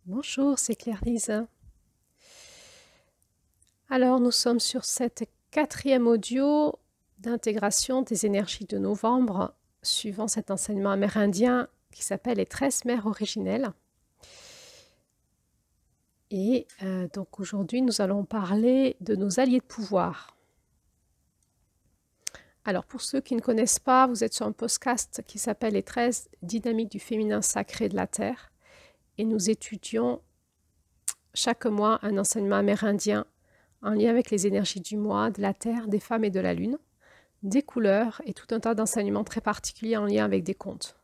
Bonjour, c'est Claire-Lise. Alors, nous sommes sur cette quatrième audio d'intégration des énergies de novembre, suivant cet enseignement amérindien qui s'appelle les 13 mers originelles. Et donc aujourd'hui, nous allons parler de nos alliés de pouvoir. Alors, pour ceux qui ne connaissent pas, vous êtes sur un podcast qui s'appelle les 13 dynamiques du féminin sacré de la Terre. Et nous étudions chaque mois un enseignement amérindien en lien avec les énergies du mois, de la Terre, des femmes et de la Lune, des couleurs et tout un tas d'enseignements très particuliers en lien avec des contes.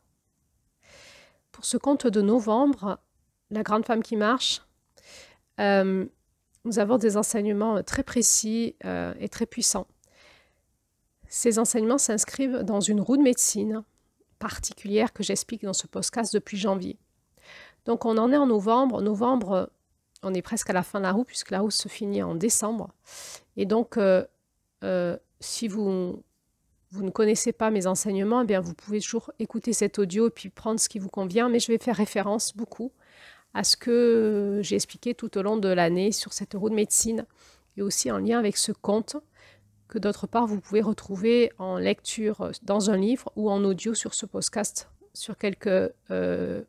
Pour ce conte de novembre, La grande femme qui marche, nous avons des enseignements très précis et très puissants. Ces enseignements s'inscrivent dans une roue de médecine particulière que j'explique dans ce podcast depuis janvier. Donc on en est en novembre. Novembre, on est presque à la fin de la roue puisque la roue se finit en décembre. Et donc, si vous ne connaissez pas mes enseignements, eh bien vous pouvez toujours écouter cet audio et puis prendre ce qui vous convient. Mais je vais faire référence beaucoup à ce que j'ai expliqué tout au long de l'année sur cette roue de médecine et aussi en lien avec ce conte que d'autre part vous pouvez retrouver en lecture dans un livre ou en audio sur ce podcast, sur quelques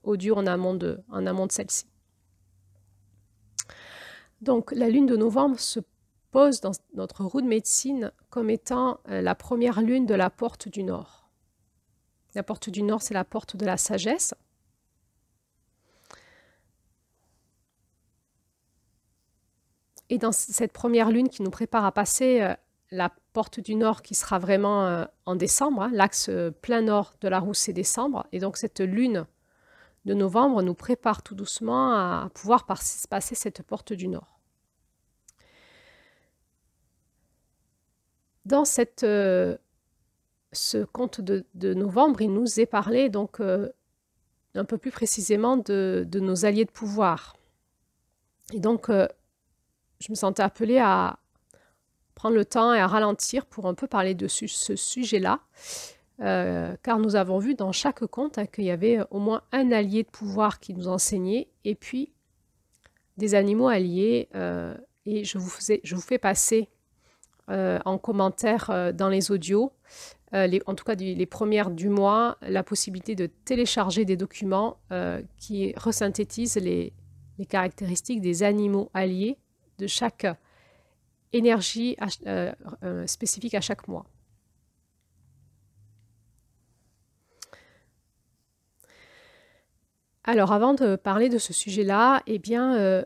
audios en amont de celle-ci. Donc la lune de novembre se pose dans notre roue de médecine comme étant la première lune de la porte du Nord. La porte du Nord, c'est la porte de la sagesse. Et dans cette première lune qui nous prépare à passer la porte du Nord qui sera vraiment en décembre, l'axe plein nord de la roue c'est décembre, et donc cette lune de novembre nous prépare tout doucement à pouvoir passer cette porte du Nord. Dans ce conte de novembre, il nous est parlé donc un peu plus précisément de nos alliés de pouvoir. Et donc, je me sentais appelée à prendre le temps et à ralentir pour un peu parler de ce sujet-là, car nous avons vu dans chaque conte qu'il y avait au moins un allié de pouvoir qui nous enseignait, et puis des animaux alliés, et je vous fais passer en commentaire dans les audios, en tout cas les premières du mois, la possibilité de télécharger des documents qui resynthétisent les caractéristiques des animaux alliés de chaque énergie spécifique à chaque mois. Alors, avant de parler de ce sujet-là, eh bien,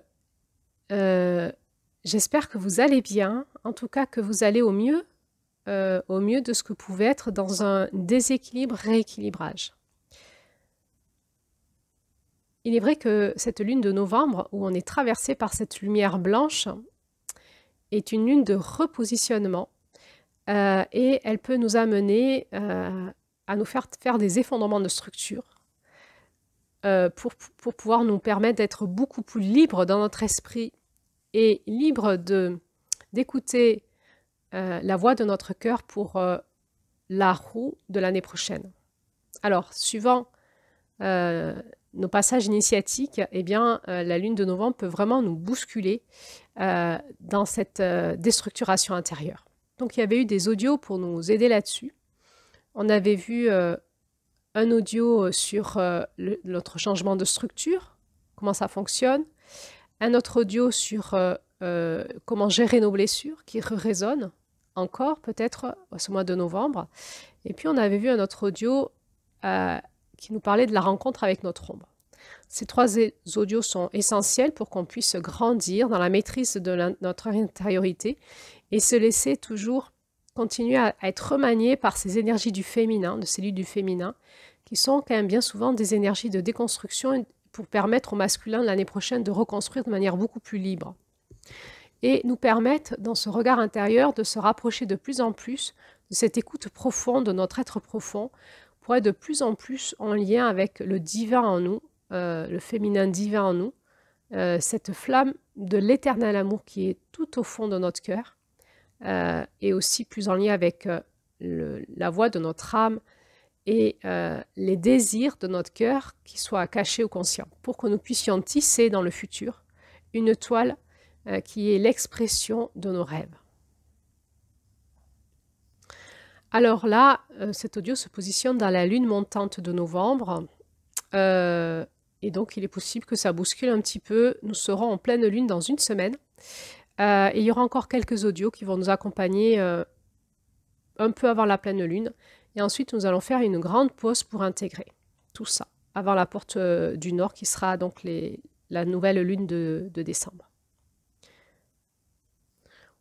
j'espère que vous allez bien, en tout cas que vous allez au mieux de ce que vous pouvez être dans un déséquilibre-rééquilibrage. Il est vrai que cette lune de novembre, où on est traversé par cette lumière blanche, est une lune de repositionnement et elle peut nous amener à nous faire des effondrements de structure pour pouvoir nous permettre d'être beaucoup plus libres dans notre esprit et libres d'écouter la voix de notre cœur pour la roue de l'année prochaine. Alors, suivant nos passages initiatiques, eh bien, la lune de novembre peut vraiment nous bousculer dans cette déstructuration intérieure. Donc, il y avait eu des audios pour nous aider là-dessus. On avait vu un audio sur notre changement de structure, comment ça fonctionne, un autre audio sur comment gérer nos blessures qui résonnent encore peut-être ce mois de novembre. Et puis on avait vu un autre audio qui nous parlait de la rencontre avec notre ombre. Ces trois audios sont essentiels pour qu'on puisse grandir dans la maîtrise de notre intériorité et se laisser toujours continuer à être remanié par ces énergies du féminin, de cellules du féminin, qui sont quand même bien souvent des énergies de déconstruction pour permettre au masculin de l'année prochaine de reconstruire de manière beaucoup plus libre. Et nous permettre, dans ce regard intérieur, de se rapprocher de plus en plus de cette écoute profonde de notre être profond, pour être de plus en plus en lien avec le divin en nous, le féminin divin en nous, cette flamme de l'éternel amour qui est tout au fond de notre cœur, et aussi plus en lien avec la voix de notre âme et les désirs de notre cœur qui soient cachés au conscient, pour que nous puissions tisser dans le futur une toile qui est l'expression de nos rêves. Alors là, cet audio se positionne dans la lune montante de novembre, et donc il est possible que ça bouscule un petit peu. Nous serons en pleine lune dans une semaine, et il y aura encore quelques audios qui vont nous accompagner un peu avant la pleine lune, et ensuite nous allons faire une grande pause pour intégrer tout ça, avant la porte du nord qui sera donc la nouvelle lune de décembre.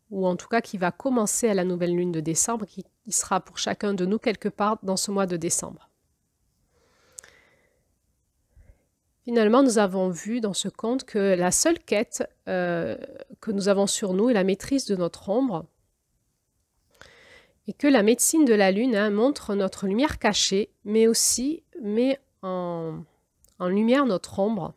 Ou en tout cas qui va commencer à la nouvelle lune de décembre, qui sera pour chacun de nous quelque part dans ce mois de décembre. Finalement, nous avons vu dans ce conte que la seule quête que nous avons sur nous est la maîtrise de notre ombre, et que la médecine de la lune montre notre lumière cachée, mais aussi met en lumière notre ombre.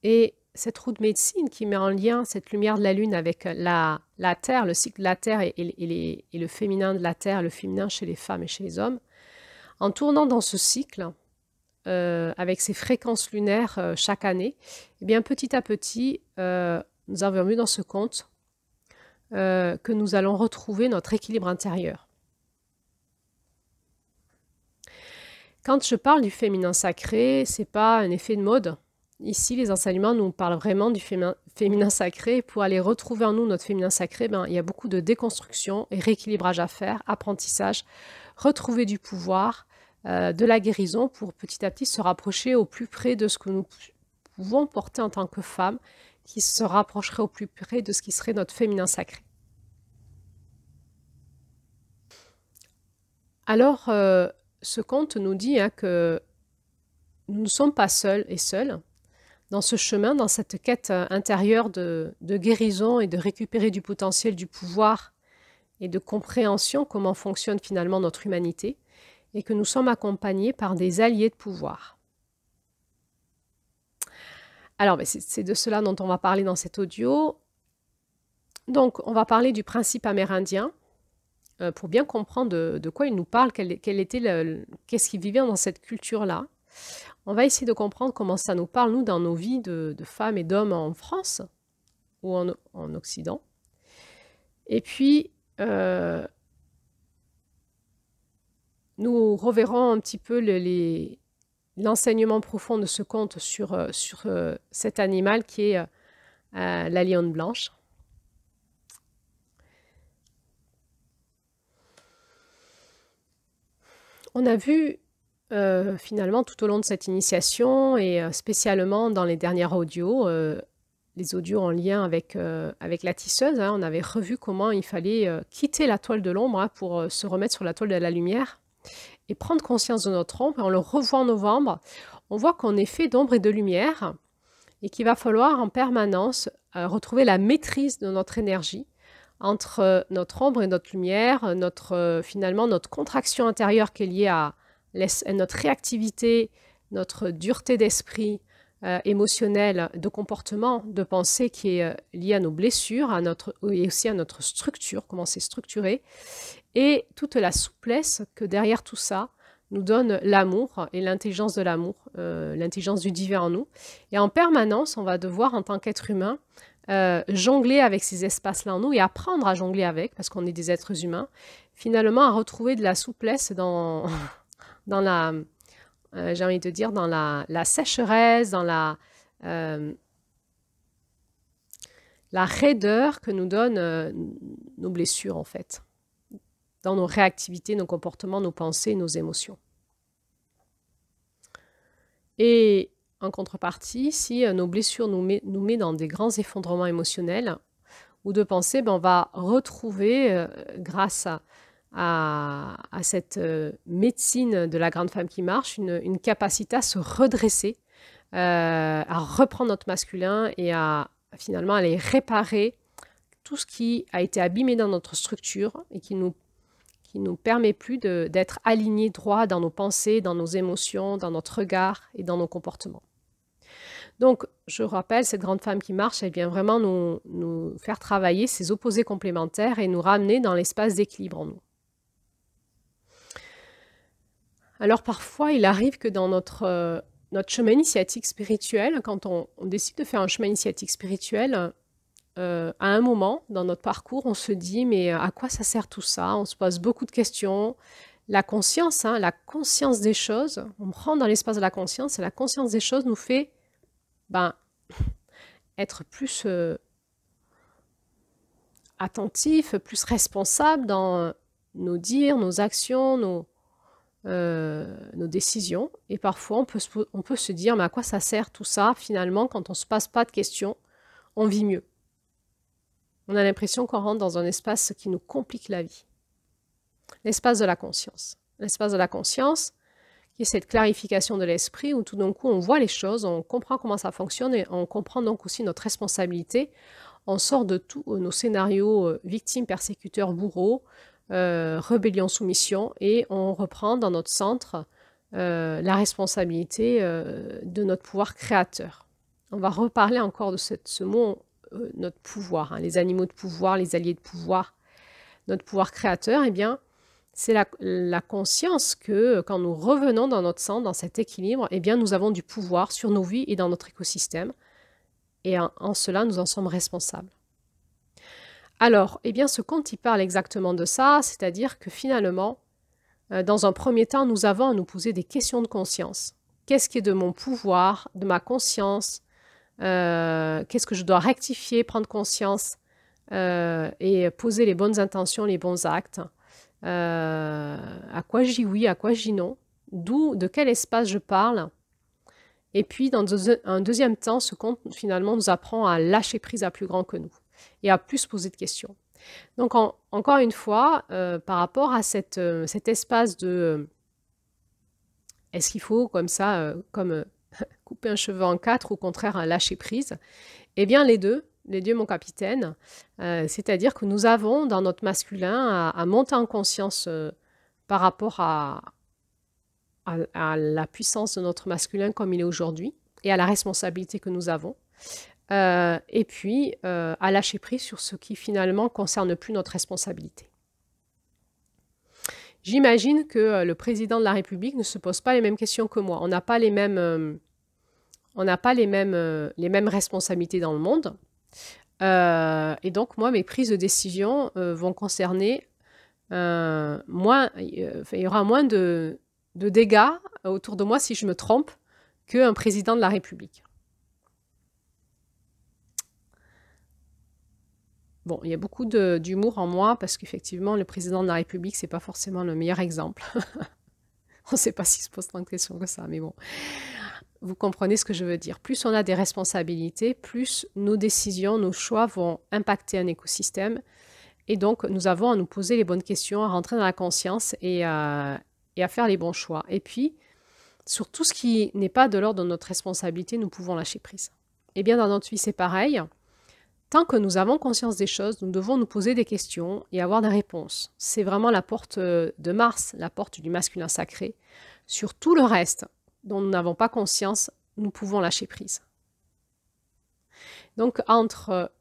Et cette roue de médecine qui met en lien cette lumière de la lune avec la terre, le cycle de la terre et le féminin de la terre, le féminin chez les femmes et chez les hommes, en tournant dans ce cycle, avec ces fréquences lunaires chaque année, eh bien petit à petit, nous avons vu dans ce conte que nous allons retrouver notre équilibre intérieur. Quand je parle du féminin sacré, ce n'est pas un effet de mode. Ici, les enseignements nous parlent vraiment du féminin sacré. Pour aller retrouver en nous notre féminin sacré, il y a beaucoup de déconstruction et rééquilibrage à faire, apprentissage, retrouver du pouvoir, de la guérison pour petit à petit se rapprocher au plus près de ce que nous pouvons porter en tant que femmes, qui se rapprocherait au plus près de ce qui serait notre féminin sacré. Alors, ce conte nous dit que nous ne sommes pas seuls et seuls dans ce chemin, dans cette quête intérieure de guérison et de récupérer du potentiel, du pouvoir et de compréhension, comment fonctionne finalement notre humanité, et que nous sommes accompagnés par des alliés de pouvoir. Alors, c'est de cela dont on va parler dans cet audio. Donc, on va parler du principe amérindien, pour bien comprendre de quoi il nous parle, qu'est-ce qu'ils vivaient dans cette culture-là. On va essayer de comprendre comment ça nous parle, nous, dans nos vies de femmes et d'hommes en France ou en Occident. Et puis, nous reverrons un petit peu l'enseignement profond de ce conte sur cet animal qui est la lionne blanche. On a vu finalement tout au long de cette initiation et spécialement dans les dernières audios, les audios en lien avec la tisseuse, on avait revu comment il fallait quitter la toile de l'ombre pour se remettre sur la toile de la lumière et prendre conscience de notre ombre. Et on le revoit en novembre, on voit qu'on est fait d'ombre et de lumière et qu'il va falloir en permanence retrouver la maîtrise de notre énergie entre notre ombre et notre lumière, finalement notre contraction intérieure qui est liée à notre réactivité, notre dureté d'esprit émotionnelle, de comportement, de pensée qui est liée à nos blessures et aussi à notre structure, comment c'est structuré, et toute la souplesse que derrière tout ça nous donne l'amour et l'intelligence de l'amour, l'intelligence du divin en nous. Et en permanence, on va devoir, en tant qu'être humain, jongler avec ces espaces-là en nous et apprendre à jongler avec, parce qu'on est des êtres humains, finalement à retrouver de la souplesse dans la, j'ai envie de dire, dans la sécheresse, dans la raideur que nous donnent nos blessures, en fait, dans nos réactivités, nos comportements, nos pensées, nos émotions. Et en contrepartie, si nos blessures nous met dans des grands effondrements émotionnels ou de pensée, on va retrouver, grâce à cette médecine de la grande femme qui marche, une capacité à se redresser, à reprendre notre masculin et à finalement aller réparer tout ce qui a été abîmé dans notre structure et qui nous permet plus d'être alignés droit dans nos pensées, dans nos émotions, dans notre regard et dans nos comportements. Donc, je rappelle, cette grande femme qui marche, elle vient vraiment nous faire travailler ces opposés complémentaires et nous ramener dans l'espace d'équilibre en nous. Alors parfois, il arrive que dans notre chemin initiatique spirituel, quand on décide de faire un chemin initiatique spirituel, à un moment dans notre parcours, on se dit: «Mais à quoi ça sert tout ça?» On se pose beaucoup de questions. La conscience, hein, la conscience des choses, on rentre dans l'espace de la conscience et la conscience des choses nous fait, ben, être plus attentif, plus responsable dans nos dires, nos actions, nos décisions. Et parfois, on peut se dire: mais à quoi ça sert tout ça? Finalement, quand on ne se passe pas de questions, on vit mieux. On a l'impression qu'on rentre dans un espace qui nous complique la vie. L'espace de la conscience. L'espace de la conscience, qui est cette clarification de l'esprit où tout d'un coup on voit les choses, on comprend comment ça fonctionne et on comprend donc aussi notre responsabilité. On sort de tous nos scénarios victime, persécuteur, bourreau, rébellion, soumission, et on reprend dans notre centre la responsabilité de notre pouvoir créateur. On va reparler encore de ce mot, notre pouvoir, hein, les animaux de pouvoir, les alliés de pouvoir, notre pouvoir créateur. Eh bien, c'est la conscience que quand nous revenons dans notre centre, dans cet équilibre, eh bien, nous avons du pouvoir sur nos vies et dans notre écosystème. Et en cela, nous en sommes responsables. Alors, eh bien, ce conte, il parle exactement de ça, c'est-à-dire que finalement, dans un premier temps, nous avons à nous poser des questions de conscience. Qu'est-ce qui est de mon pouvoir, de ma conscience? Qu'est-ce que je dois rectifier, prendre conscience et poser les bonnes intentions, les bons actes? À quoi je dis oui, à quoi je dis non? De quel espace je parle? Et puis, dans un deuxième temps, ce conte, finalement, nous apprend à lâcher prise à plus grand que nous et à plus poser de questions. Donc, encore une fois, par rapport à cet espace de est-ce qu'il faut, comme ça, couper un cheveu en quatre, ou au contraire, lâcher prise? Eh bien, les deux, mon capitaine. C'est-à-dire que nous avons, dans notre masculin, à monter en conscience par rapport à la puissance de notre masculin comme il est aujourd'hui et à la responsabilité que nous avons. Et puis, à lâcher prise sur ce qui finalement ne concerne plus notre responsabilité. J'imagine que le président de la République ne se pose pas les mêmes questions que moi. On n'a pas les mêmes responsabilités dans le monde. Et donc, moi, mes prises de décision vont concerner moins, il y aura moins de dégâts autour de moi si je me trompe qu'un président de la République. Bon, il y a beaucoup d'humour en moi parce qu'effectivement, le président de la République, c'est pas forcément le meilleur exemple. On ne sait pas s'il se pose tant de questions que ça, mais bon. Vous comprenez ce que je veux dire. Plus on a des responsabilités, plus nos décisions, nos choix vont impacter un écosystème. Et donc, nous avons à nous poser les bonnes questions, à rentrer dans la conscience et à faire les bons choix. Et puis, sur tout ce qui n'est pas de l'ordre de notre responsabilité, nous pouvons lâcher prise. Eh bien, dans notre vie, c'est pareil. Tant que nous avons conscience des choses, nous devons nous poser des questions et avoir des réponses. C'est vraiment la porte de Mars, la porte du masculin sacré. Sur tout le reste dont nous n'avons pas conscience, nous pouvons lâcher prise. Donc, entre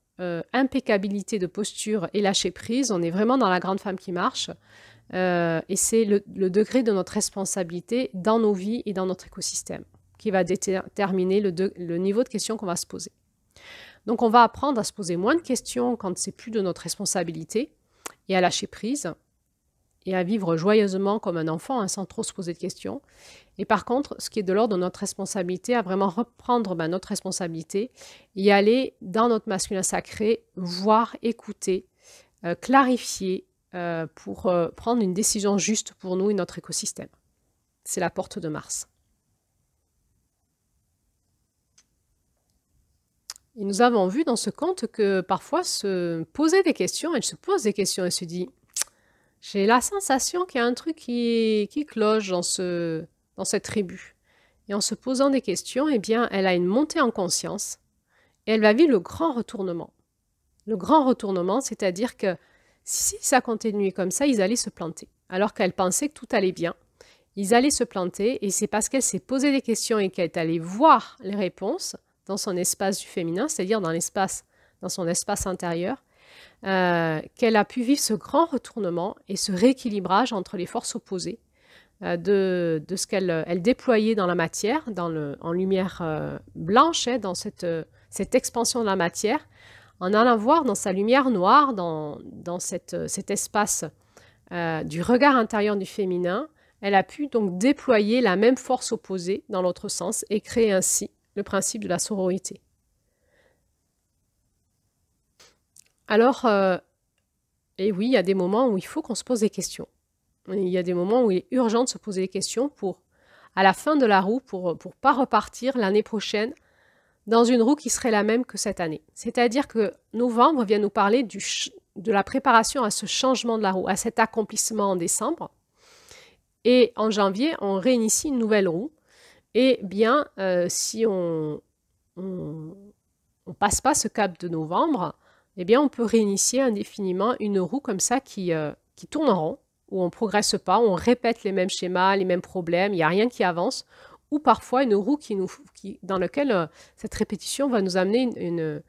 impeccabilité de posture et lâcher prise, on est vraiment dans la grande femme qui marche. Et c'est le degré de notre responsabilité dans nos vies et dans notre écosystème qui va déterminer le niveau de questions qu'on va se poser. Donc, on va apprendre à se poser moins de questions quand c'est plus de notre responsabilité et à lâcher prise et à vivre joyeusement comme un enfant, hein, sans trop se poser de questions. Et par contre, ce qui est de l'ordre de notre responsabilité, à vraiment reprendre notre responsabilité et aller dans notre masculin sacré, voir, écouter, clarifier pour prendre une décision juste pour nous et notre écosystème. C'est la porte de Mars. Et nous avons vu dans ce conte que parfois se poser des questions, elle se pose des questions et se dit « J'ai la sensation qu'il y a un truc qui cloche dans cette tribu. » Et en se posant des questions, eh bien, elle a une montée en conscience et elle va vivre le grand retournement. Le grand retournement, c'est-à-dire que si ça continuait comme ça, ils allaient se planter. Alors qu'elle pensait que tout allait bien, ils allaient se planter et c'est parce qu'elle s'est posé des questions et qu'elle est allée voir les réponses dans son espace du féminin, c'est-à-dire dans son espace intérieur, qu'elle a pu vivre ce grand retournement et ce rééquilibrage entre les forces opposées de ce qu'elle déployait dans la matière, en lumière blanche, dans cette expansion de la matière, en allant voir dans sa lumière noire, dans cet espace du regard intérieur du féminin, elle a pu donc déployer la même force opposée dans l'autre sens et créer ainsi le principe de la sororité. Alors, et oui, il y a des moments où il faut qu'on se pose des questions. Il y a des moments où il est urgent de se poser des questions à la fin de la roue, pour pas repartir l'année prochaine dans une roue qui serait la même que cette année. C'est-à-dire que novembre vient nous parler de la préparation à ce changement de la roue, à cet accomplissement en décembre. Et en janvier, on réinitie une nouvelle roue. Et bien, si on passe pas ce cap de novembre, eh bien, on peut réinitier indéfiniment une roue comme ça qui tourne en rond, où on ne progresse pas, on répète les mêmes schémas, les mêmes problèmes, il n'y a rien qui avance, ou parfois une roue dans laquelle cette répétition va nous amener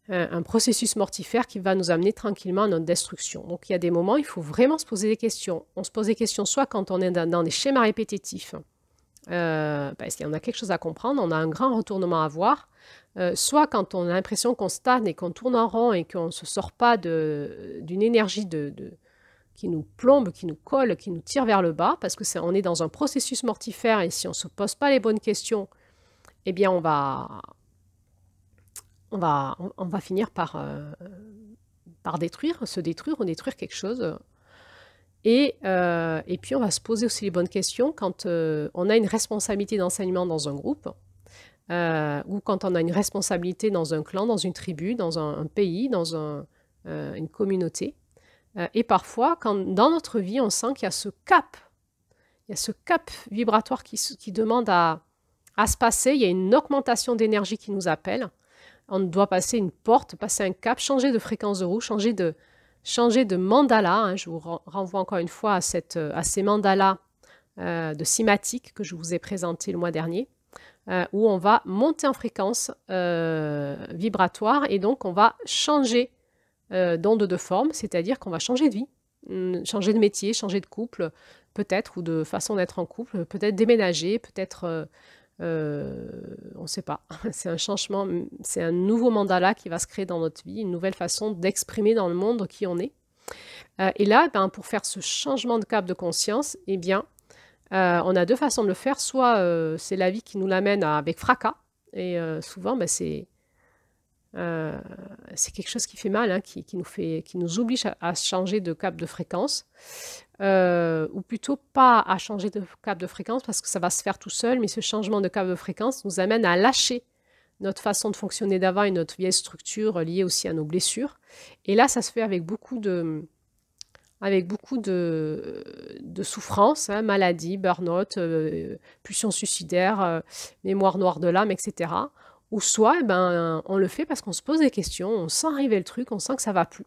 un processus mortifère qui va nous amener tranquillement à notre destruction. Donc il y a des moments où il faut vraiment se poser des questions. On se pose des questions soit quand on est dans des schémas répétitifs, parce qu'il y en a quelque chose à comprendre, on a un grand retournement à voir, soit quand on a l'impression qu'on stagne et qu'on tourne en rond et qu'on ne se sort pas d'une énergie qui nous plombe, qui nous colle, qui nous tire vers le bas, parce qu'on est dans un processus mortifère et si on ne se pose pas les bonnes questions, eh bien on va finir par se détruire ou détruire quelque chose. Et puis on va se poser aussi les bonnes questions quand on a une responsabilité d'enseignement dans un groupe, ou quand on a une responsabilité dans un clan, dans une tribu, dans un pays, dans une communauté. Et parfois, quand dans notre vie, on sent qu'il y a ce cap vibratoire qui demande à se passer, il y a une augmentation d'énergie qui nous appelle. On doit passer une porte, passer un cap, changer de fréquence de roue, changer de mandala. Je vous renvoie encore une fois à ces mandalas de cymatique que je vous ai présenté le mois dernier, où on va monter en fréquence vibratoire et donc on va changer d'onde de forme, c'est-à-dire qu'on va changer de vie, changer de métier, changer de couple, peut-être, ou de façon d'être en couple, peut-être déménager, peut-être, on ne sait pas. C'est un changement, c'est un nouveau mandala qui va se créer dans notre vie, une nouvelle façon d'exprimer dans le monde qui on est. Et là, pour faire ce changement de cap de conscience, eh bien, on a deux façons de le faire. Soit c'est la vie qui nous l'amène avec fracas, et souvent, c'est quelque chose qui fait mal, qui nous oblige à changer de cap de fréquence, ou plutôt pas à changer de cap de fréquence parce que ça va se faire tout seul, mais ce changement de cap de fréquence nous amène à lâcher notre façon de fonctionner d'avant et notre vieille structure liée aussi à nos blessures. Et là, ça se fait avec beaucoup de souffrance, maladie, burn-out, pulsion suicidaire, mémoire noire de l'âme, etc. Ou soit, on le fait parce qu'on se pose des questions, on sent arriver le truc, on sent que ça va plus.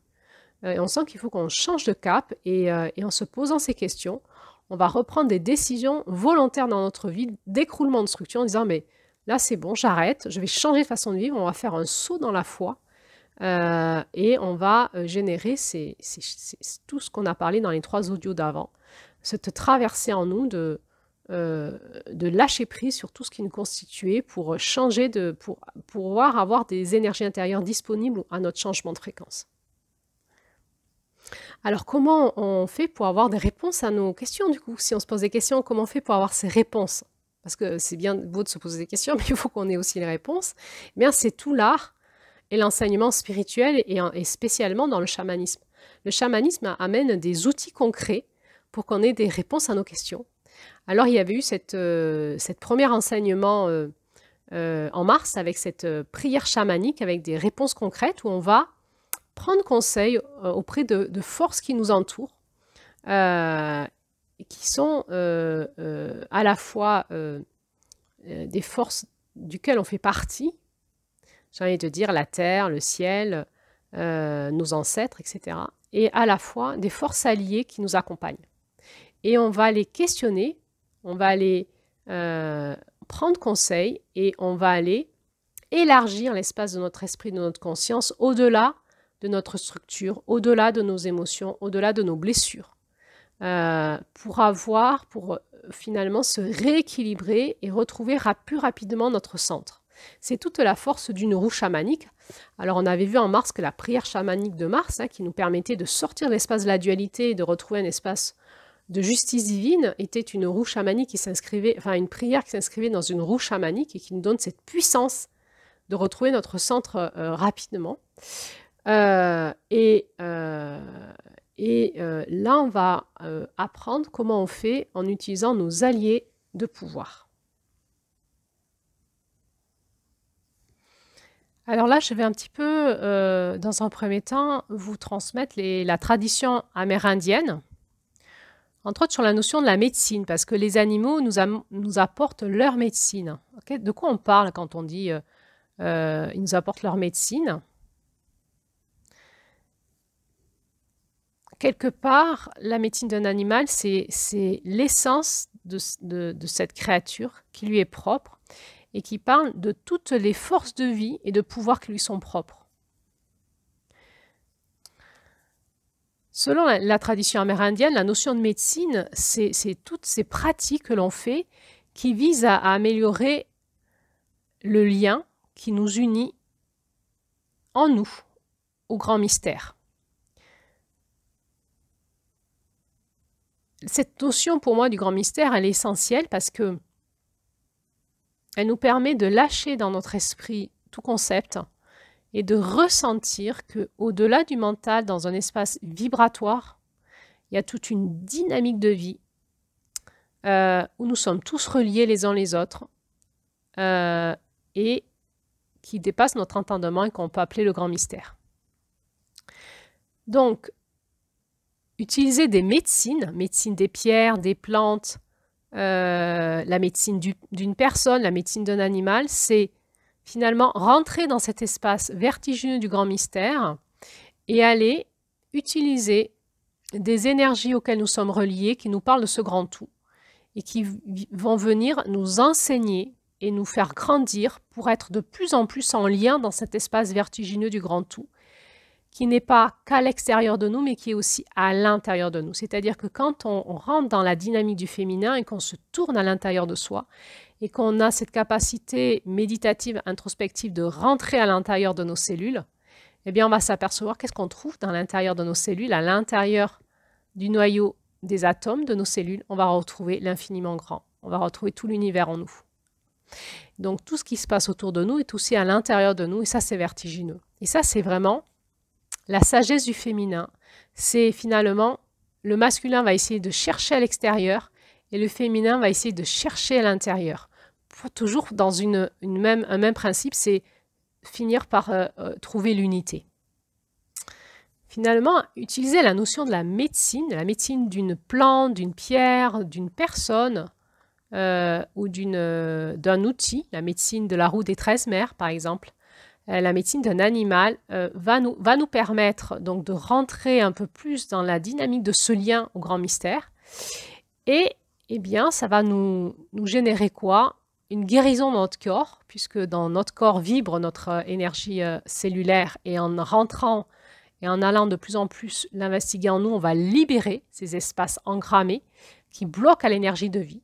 Et on sent qu'il faut qu'on change de cap et en se posant ces questions, on va reprendre des décisions volontaires dans notre vie, d'écroulement de structure en disant mais là c'est bon, j'arrête, je vais changer de façon de vivre, on va faire un saut dans la foi et on va générer tout ce qu'on a parlé dans les 3 audios d'avant, cette traversée en nous de lâcher prise sur tout ce qui nous constituait pour pouvoir avoir des énergies intérieures disponibles à notre changement de fréquence. Alors, comment on fait pour avoir des réponses à nos questions, du coup? Si on se pose des questions, comment on fait pour avoir ces réponses? Parce que c'est bien beau de se poser des questions, mais il faut qu'on ait aussi les réponses. Eh bien, c'est tout l'art et l'enseignement spirituel, et spécialement dans le chamanisme. Le chamanisme amène des outils concrets pour qu'on ait des réponses à nos questions. Alors, il y avait eu cette premier enseignement en mars avec cette prière chamanique avec des réponses concrètes où on va prendre conseil auprès de forces qui nous entourent, qui sont à la fois des forces duquel on fait partie, j'ai envie de dire la terre, le ciel, nos ancêtres, etc. Et à la fois des forces alliées qui nous accompagnent. Et on va les questionner, on va aller prendre conseil et on va aller élargir l'espace de notre esprit, de notre conscience, au-delà de notre structure, au-delà de nos émotions, au-delà de nos blessures. pour finalement se rééquilibrer et retrouver plus rapidement notre centre. C'est toute la force d'une roue chamanique. Alors on avait vu en mars que la prière chamanique de Mars, qui nous permettait de sortir de l'espace de la dualité et de retrouver un espace de justice divine, était une roue chamanique qui s'inscrivait, enfin une prière qui s'inscrivait dans une roue chamanique et qui nous donne cette puissance de retrouver notre centre rapidement. Là, on va apprendre comment on fait en utilisant nos alliés de pouvoir. Alors là, je vais un petit peu, dans un premier temps, vous transmettre la tradition amérindienne, entre autres sur la notion de la médecine, parce que les animaux nous apportent leur médecine. Okay? De quoi on parle quand on dit ils nous apportent leur médecine? Quelque part, la médecine d'un animal, c'est l'essence de cette créature qui lui est propre et qui parle de toutes les forces de vie et de pouvoir qui lui sont propres. Selon la tradition amérindienne, la notion de médecine, c'est toutes ces pratiques que l'on fait qui visent à améliorer le lien qui nous unit en nous, au grand mystère. Cette notion, pour moi, du grand mystère, elle est essentielle parce que elle nous permet de lâcher dans notre esprit tout concept et de ressentir qu'au-delà du mental, dans un espace vibratoire, il y a toute une dynamique de vie où nous sommes tous reliés les uns les autres et qui dépasse notre entendement et qu'on peut appeler le grand mystère. Donc, utiliser des médecines, médecine des pierres, des plantes, la médecine d'une personne, la médecine d'un animal, c'est finalement rentrer dans cet espace vertigineux du grand mystère et aller utiliser des énergies auxquelles nous sommes reliés, qui nous parlent de ce grand tout et qui vont venir nous enseigner et nous faire grandir pour être de plus en plus en lien dans cet espace vertigineux du grand tout, qui n'est pas qu'à l'extérieur de nous, mais qui est aussi à l'intérieur de nous. C'est-à-dire que quand on rentre dans la dynamique du féminin et qu'on se tourne à l'intérieur de soi, et qu'on a cette capacité méditative, introspective de rentrer à l'intérieur de nos cellules, eh bien on va s'apercevoir qu'est-ce qu'on trouve dans l'intérieur de nos cellules, à l'intérieur du noyau des atomes de nos cellules, on va retrouver l'infiniment grand. On va retrouver tout l'univers en nous. Donc tout ce qui se passe autour de nous est aussi à l'intérieur de nous, et ça c'est vertigineux. Et ça c'est vraiment la sagesse du féminin. C'est finalement, le masculin va essayer de chercher à l'extérieur, et le féminin va essayer de chercher à l'intérieur. Toujours dans un même principe, c'est finir par trouver l'unité. Finalement, utiliser la notion de la médecine d'une plante, d'une pierre, d'une personne ou d'un outil, la médecine de la roue des 13 mers par exemple, la médecine d'un animal va nous permettre donc de rentrer un peu plus dans la dynamique de ce lien au grand mystère. Et eh bien, ça va nous générer quoi? Une guérison dans notre corps, puisque dans notre corps vibre notre énergie cellulaire, et en rentrant et en allant de plus en plus l'investiguer en nous, on va libérer ces espaces engrammés qui bloquent à l'énergie de vie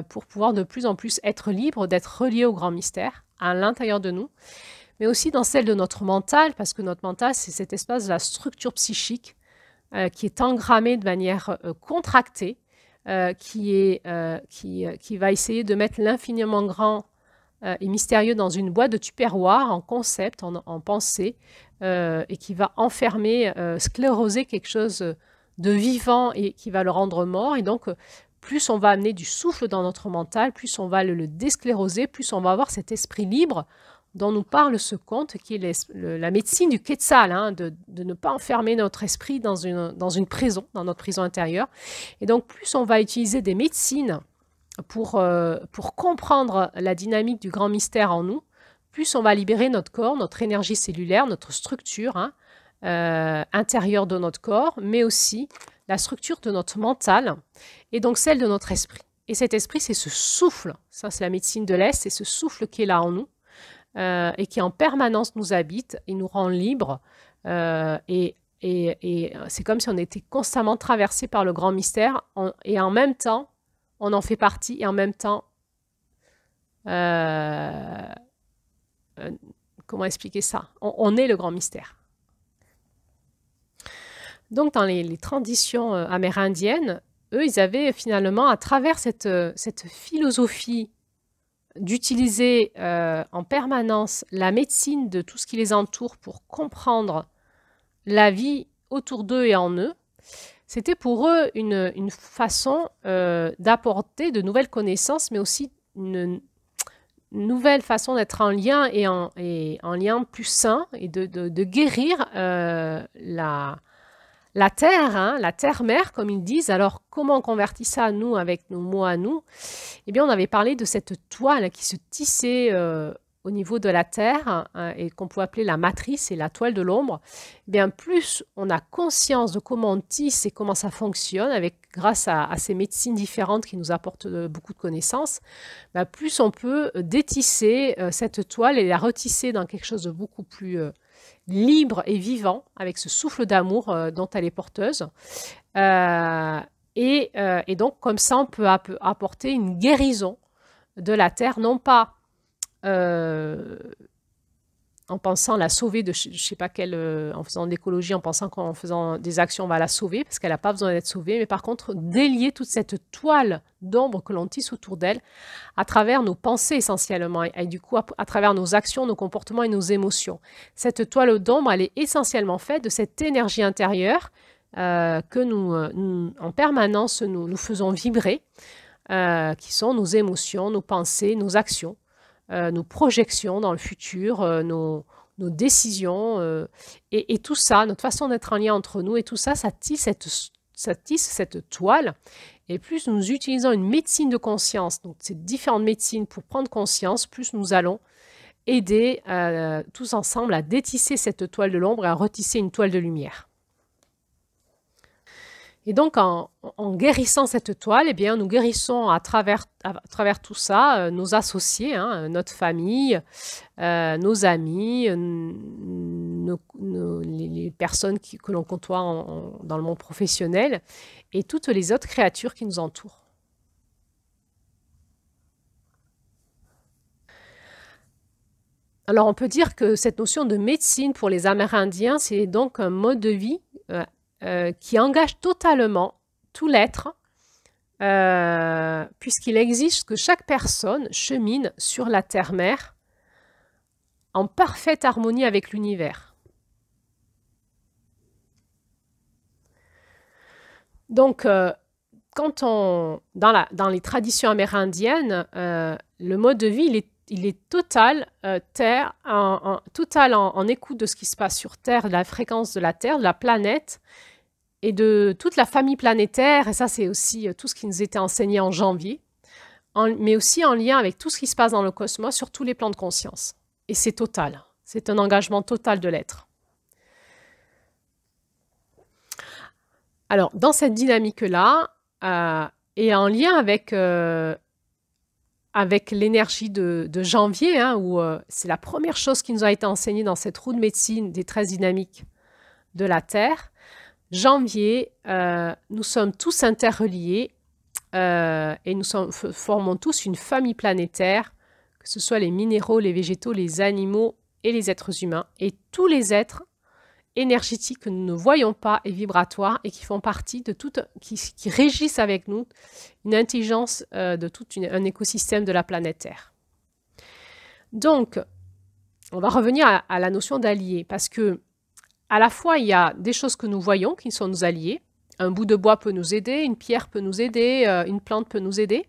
pour pouvoir de plus en plus être libre, d'être relié au grand mystère à l'intérieur de nous, mais aussi dans celle de notre mental, parce que notre mental, c'est cet espace de la structure psychique qui est engrammé de manière contractée, qui va essayer de mettre l'infiniment grand et mystérieux dans une boîte de tupperware, en concept, en pensée, et qui va enfermer, scléroser quelque chose de vivant et qui va le rendre mort. Et donc, plus on va amener du souffle dans notre mental, plus on va le déscléroser, plus on va avoir cet esprit libre dont nous parle ce conte, qui est la médecine du Quetzal, de ne pas enfermer notre esprit dans une prison, dans notre prison intérieure. Et donc, plus on va utiliser des médecines pour comprendre la dynamique du grand mystère en nous, plus on va libérer notre corps, notre énergie cellulaire, notre structure intérieure de notre corps, mais aussi la structure de notre mental, et donc celle de notre esprit. Et cet esprit, c'est ce souffle, ça c'est la médecine de l'Est, c'est ce souffle qui est là en nous, et qui en permanence nous habite et nous rend libres, et et c'est comme si on était constamment traversé par le grand mystère, et en même temps, on en fait partie, et en même temps, comment expliquer ça? On est le grand mystère. Donc, dans les traditions amérindiennes, eux, ils avaient finalement, à travers cette philosophie d'utiliser en permanence la médecine de tout ce qui les entoure pour comprendre la vie autour d'eux et en eux, c'était pour eux une façon d'apporter de nouvelles connaissances, mais aussi une nouvelle façon d'être en lien et en lien plus sain et de guérir la terre, hein, la terre-mère, comme ils disent. Alors, comment on convertit ça à nous, avec nos mots à nous? Eh bien, on avait parlé de cette toile qui se tissait au niveau de la terre et qu'on peut appeler la matrice et la toile de l'ombre. Eh bien, plus on a conscience de comment on tisse et comment ça fonctionne, grâce à ces médecines différentes qui nous apportent beaucoup de connaissances, ben, plus on peut détisser cette toile et la retisser dans quelque chose de beaucoup plus libre et vivant, avec ce souffle d'amour dont elle est porteuse. Et donc, comme ça, on peut apporter une guérison de la terre, non pas en pensant la sauver de je ne sais pas quelle, en faisant de l'écologie, en pensant qu'en faisant des actions, on va la sauver, parce qu'elle n'a pas besoin d'être sauvée, mais par contre, délier toute cette toile d'ombre que l'on tisse autour d'elle à travers nos pensées essentiellement, et du coup, à travers nos actions, nos comportements et nos émotions. Cette toile d'ombre, elle est essentiellement faite de cette énergie intérieure que nous, en permanence, nous faisons vibrer, qui sont nos émotions, nos pensées, nos actions. Nos projections dans le futur, nos décisions, et tout ça, notre façon d'être en lien entre nous, et tout ça, ça tisse cette toile. Et plus nous utilisons une médecine de conscience, donc ces différentes médecines pour prendre conscience, plus nous allons aider tous ensemble à détisser cette toile de l'ombre et à retisser une toile de lumière. Et donc, en guérissant cette toile, eh bien, nous guérissons à travers tout ça nos associés, hein, notre famille, nos amis, les personnes que l'on côtoie dans le monde professionnel et toutes les autres créatures qui nous entourent. Alors, on peut dire que cette notion de médecine pour les Amérindiens, c'est donc un mode de vie qui engage totalement tout l'être, puisqu'il exige que chaque personne chemine sur la terre-mère en parfaite harmonie avec l'univers. Donc, dans les traditions amérindiennes, le mode de vie, il est total, total en écoute de ce qui se passe sur Terre, de la fréquence de la Terre, de la planète, et de toute la famille planétaire, et ça c'est aussi tout ce qui nous était enseigné en janvier, mais aussi en lien avec tout ce qui se passe dans le cosmos sur tous les plans de conscience. Et c'est total, c'est un engagement total de l'être. Alors, dans cette dynamique-là, et en lien avec l'énergie de janvier, hein, où c'est la première chose qui nous a été enseignée dans cette roue de médecine des 13 dynamiques de la Terre, janvier, nous sommes tous interreliés et nous formons tous une famille planétaire, que ce soit les minéraux, les végétaux, les animaux et les êtres humains, et tous les êtres énergétiques que nous ne voyons pas et vibratoires et qui font partie de tout, qui régissent avec nous une intelligence de tout un écosystème de la planète Terre. Donc, on va revenir à la notion d'allié, parce que à la fois, il y a des choses que nous voyons qui sont nos alliés. Un bout de bois peut nous aider, une pierre peut nous aider, une plante peut nous aider.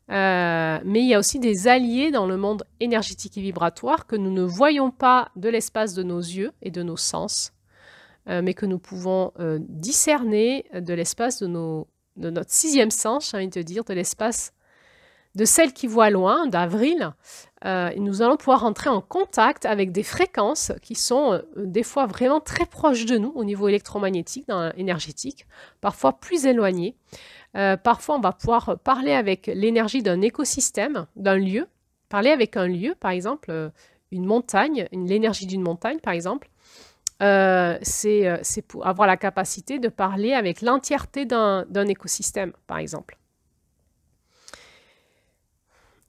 Mais il y a aussi des alliés dans le monde énergétique et vibratoire que nous ne voyons pas de l'espace de nos yeux et de nos sens, mais que nous pouvons discerner de l'espace de notre sixième sens, j'ai envie de dire, de l'espace de celle qui voit loin, d'Avril. Nous allons pouvoir entrer en contact avec des fréquences qui sont des fois vraiment très proches de nous au niveau électromagnétique, énergétique, parfois plus éloignées. Parfois, on va pouvoir parler avec l'énergie d'un écosystème, d'un lieu, parler avec un lieu, par exemple, une montagne, l'énergie d'une montagne, par exemple, c'est pour avoir la capacité de parler avec l'entièreté d'un écosystème, par exemple.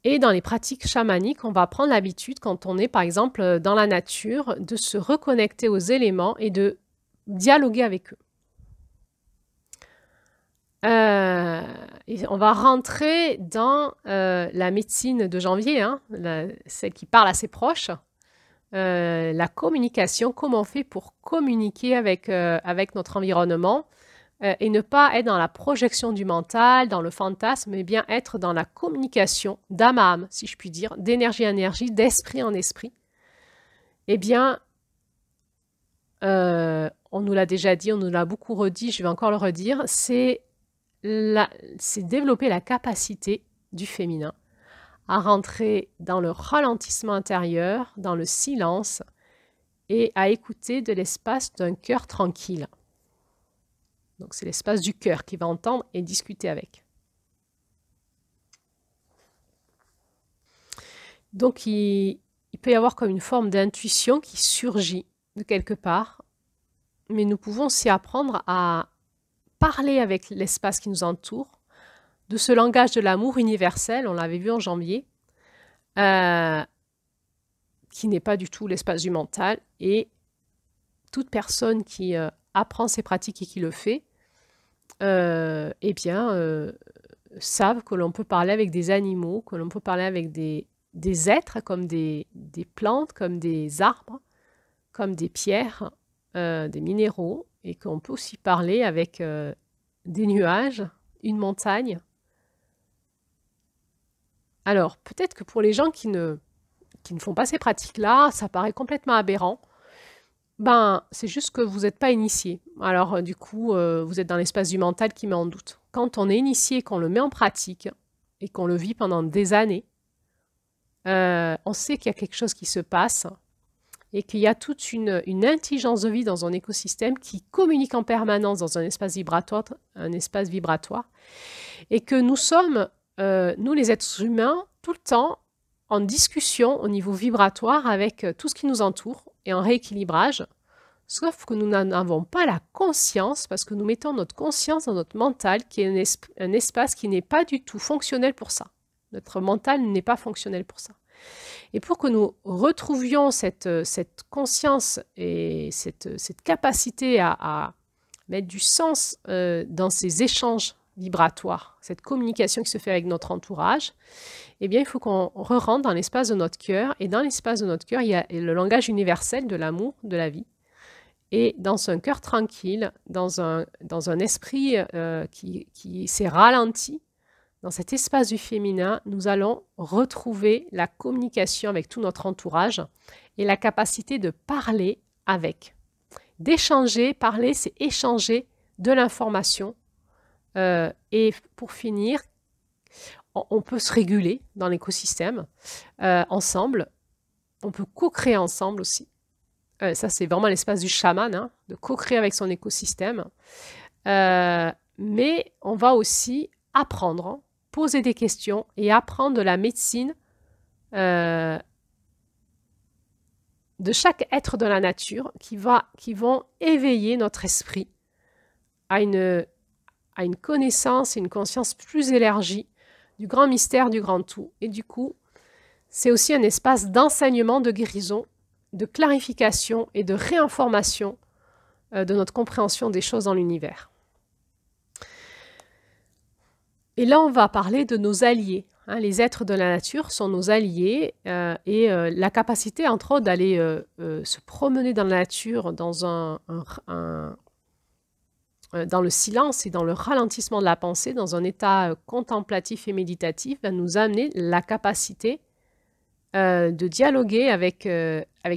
Et dans les pratiques chamaniques, on va prendre l'habitude, quand on est par exemple dans la nature, de se reconnecter aux éléments et de dialoguer avec eux. Et on va rentrer dans la médecine de janvier, hein, celle qui parle à ses proches. La communication, comment on fait pour communiquer avec notre environnement et ne pas être dans la projection du mental, dans le fantasme, mais bien être dans la communication d'âme à âme, si je puis dire, d'énergie en énergie, d'esprit en esprit. Eh bien, on nous l'a déjà dit, on nous l'a beaucoup redit, je vais encore le redire, c'est développer la capacité du féminin à rentrer dans le ralentissement intérieur, dans le silence et à écouter de l'espace d'un cœur tranquille. Donc c'est l'espace du cœur qui va entendre et discuter avec. Donc il peut y avoir comme une forme d'intuition qui surgit de quelque part, mais nous pouvons aussi apprendre à parler avec l'espace qui nous entoure, de ce langage de l'amour universel, on l'avait vu en janvier, qui n'est pas du tout l'espace du mental, et toute personne qui apprend ces pratiques et qui le fait, eh bien, savent que l'on peut parler avec des animaux, que l'on peut parler avec des êtres comme des plantes, comme des arbres, comme des pierres, des minéraux, et qu'on peut aussi parler avec des nuages, une montagne. Alors, peut-être que pour les gens qui ne font pas ces pratiques-là, ça paraît complètement aberrant. Ben, c'est juste que vous n'êtes pas initié. Alors, du coup, vous êtes dans l'espace du mental qui met en doute. Quand on est initié, qu'on le met en pratique et qu'on le vit pendant des années, on sait qu'il y a quelque chose qui se passe et qu'il y a toute une intelligence de vie dans un écosystème qui communique en permanence dans un espace vibratoire, et que nous sommes, nous les êtres humains, tout le temps en discussion au niveau vibratoire avec tout ce qui nous entoure et en rééquilibrage, sauf que nous n'en avons pas la conscience parce que nous mettons notre conscience dans notre mental qui est un espace qui n'est pas du tout fonctionnel pour ça. Notre mental n'est pas fonctionnel pour ça. Et pour que nous retrouvions cette conscience et cette capacité à mettre du sens dans ces échanges vibratoires, cette communication qui se fait avec notre entourage, eh bien, il faut qu'on re-rentre dans l'espace de notre cœur. Et dans l'espace de notre cœur, il y a le langage universel de l'amour, de la vie. Et dans un cœur tranquille, dans un esprit qui s'est ralenti, dans cet espace du féminin, nous allons retrouver la communication avec tout notre entourage et la capacité de parler avec. D'échanger, parler, c'est échanger de l'information. Et pour finir, on peut se réguler dans l'écosystème ensemble. On peut co-créer ensemble aussi. Ça, c'est vraiment l'espace du chaman, hein, de co-créer avec son écosystème. Mais on va aussi apprendre, hein, poser des questions et apprendre de la médecine de chaque être de la nature qui vont éveiller notre esprit à une connaissance et une conscience plus élargie du grand mystère du grand tout. Et du coup, c'est aussi un espace d'enseignement, de guérison, de clarification et de réinformation de notre compréhension des choses dans l'univers. Et là, on va parler de nos alliés. Hein, les êtres de la nature sont nos alliés et la capacité, entre autres, d'aller se promener dans la nature dans dans le silence et dans le ralentissement de la pensée, dans un état contemplatif et méditatif, va nous amener la capacité de dialoguer avec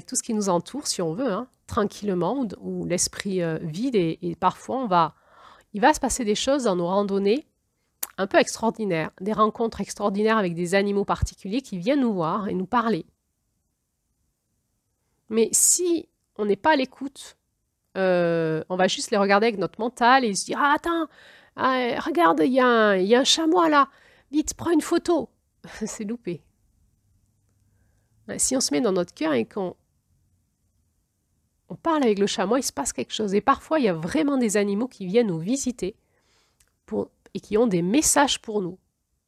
tout ce qui nous entoure, si on veut, hein, tranquillement, où l'esprit vide et parfois il va se passer des choses dans nos randonnées un peu extraordinaires, des rencontres extraordinaires avec des animaux particuliers qui viennent nous voir et nous parler. Mais si on n'est pas à l'écoute, on va juste les regarder avec notre mental et se dire « Ah, attends, regarde, il y a un chamois là, vite, prends une photo !» C'est loupé. Si on se met dans notre cœur et qu'on on parle avec le chamois, il se passe quelque chose. Et parfois, il y a vraiment des animaux qui viennent nous visiter et qui ont des messages pour nous,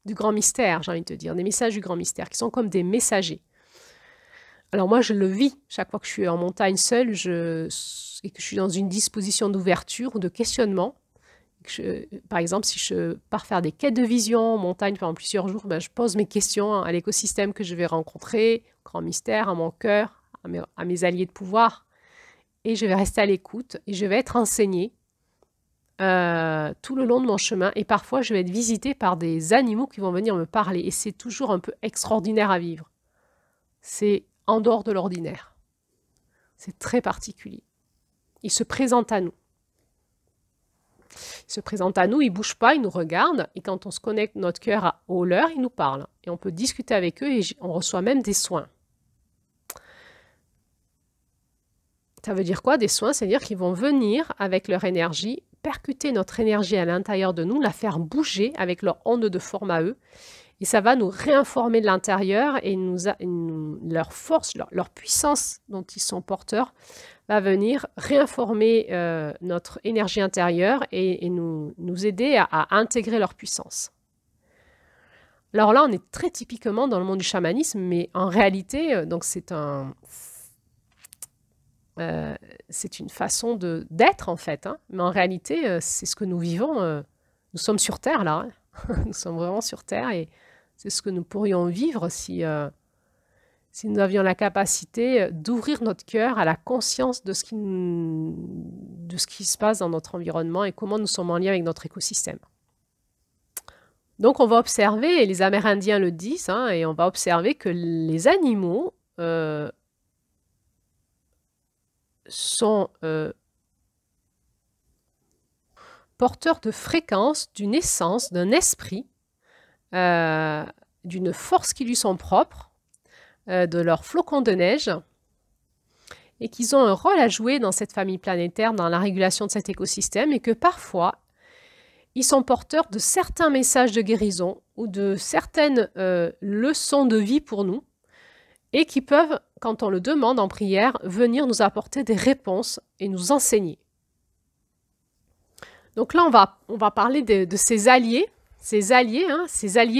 du grand mystère, j'ai envie de te dire, des messages du grand mystère, qui sont comme des messagers. Alors moi, je le vis chaque fois que je suis en montagne seule et que je suis dans une disposition d'ouverture ou de questionnement. Par exemple, si je pars faire des quêtes de vision en montagne pendant plusieurs jours, ben, je pose mes questions à l'écosystème que je vais rencontrer, au grand mystère, à mon cœur, à mes alliés de pouvoir. Et je vais rester à l'écoute et je vais être enseignée tout le long de mon chemin. Et parfois, je vais être visitée par des animaux qui vont venir me parler. Et c'est toujours un peu extraordinaire à vivre. C'est en dehors de l'ordinaire. C'est très particulier. Ils se présentent à nous. Ils se présentent à nous, ils ne bougent pas, ils nous regardent. Et quand on se connecte notre cœur au leur, ils nous parlent. Et on peut discuter avec eux et on reçoit même des soins. Ça veut dire quoi, des soins? C'est-à-dire qu'ils vont venir avec leur énergie, percuter notre énergie à l'intérieur de nous, la faire bouger avec leur onde de forme à eux. Et ça va nous réinformer de l'intérieur et leur force, leur puissance dont ils sont porteurs va venir réinformer notre énergie intérieure et nous aider à intégrer leur puissance. Alors là, on est très typiquement dans le monde du chamanisme, mais en réalité, donc c'est une façon d'être en fait. Hein. Mais en réalité, c'est ce que nous vivons. Nous sommes sur Terre là. Hein. Nous sommes vraiment sur Terre et c'est ce que nous pourrions vivre si nous avions la capacité d'ouvrir notre cœur à la conscience de ce qui se passe dans notre environnement et comment nous sommes en lien avec notre écosystème. Donc on va observer, et les Amérindiens le disent, hein, et on va observer que les animaux sont porteurs de fréquences, d'une essence, d'un esprit, d'une force qui lui sont propres, de leurs flocons de neige, et qu'ils ont un rôle à jouer dans cette famille planétaire, dans la régulation de cet écosystème, et que parfois, ils sont porteurs de certains messages de guérison ou de certaines leçons de vie pour nous, et qui peuvent, quand on le demande en prière, venir nous apporter des réponses et nous enseigner. Donc là, on va parler de ces alliés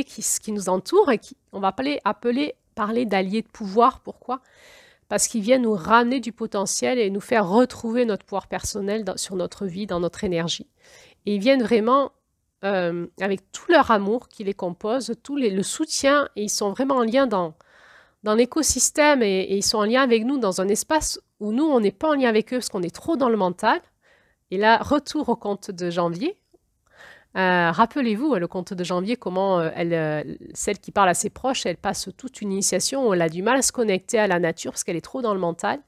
qui nous entourent et on va parler d'alliés de pouvoir. Pourquoi? Parce qu'ils viennent nous ramener du potentiel et nous faire retrouver notre pouvoir personnel sur notre vie, dans notre énergie. Et ils viennent vraiment avec tout leur amour qui les compose, le soutien, et ils sont vraiment en lien dans l'écosystème et ils sont en lien avec nous dans un espace où nous, on n'est pas en lien avec eux parce qu'on est trop dans le mental. Et là, retour au conte de janvier. Rappelez-vous, le conte de janvier, comment celle qui parle à ses proches, elle passe toute une initiation où elle a du mal à se connecter à la nature parce qu'elle est trop dans le mental.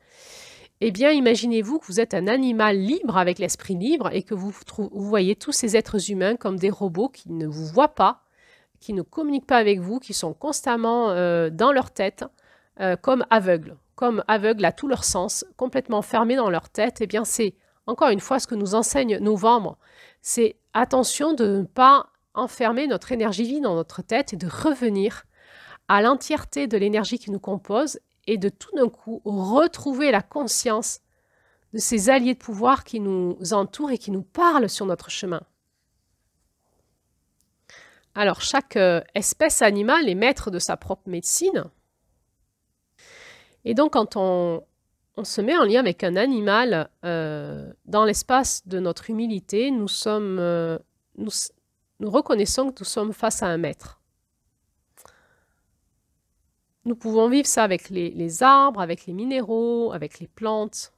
Eh bien, imaginez-vous que vous êtes un animal libre avec l'esprit libre et que vous voyez tous ces êtres humains comme des robots qui ne vous voient pas, qui ne communiquent pas avec vous, qui sont constamment dans leur tête, comme aveugles à tous leurs sens, complètement fermés dans leur tête. Eh bien, c'est encore une fois ce que nous enseigne Novembre, c'est attention de ne pas enfermer notre énergie vie dans notre tête et de revenir à l'entièreté de l'énergie qui nous compose et de tout d'un coup retrouver la conscience de ces alliés de pouvoir qui nous entourent et qui nous parlent sur notre chemin. Alors, chaque espèce animale est maître de sa propre médecine. Et donc, quand on se met en lien avec un animal dans l'espace de notre humilité, nous reconnaissons que nous sommes face à un maître. Nous pouvons vivre ça avec les arbres, avec les minéraux, avec les plantes,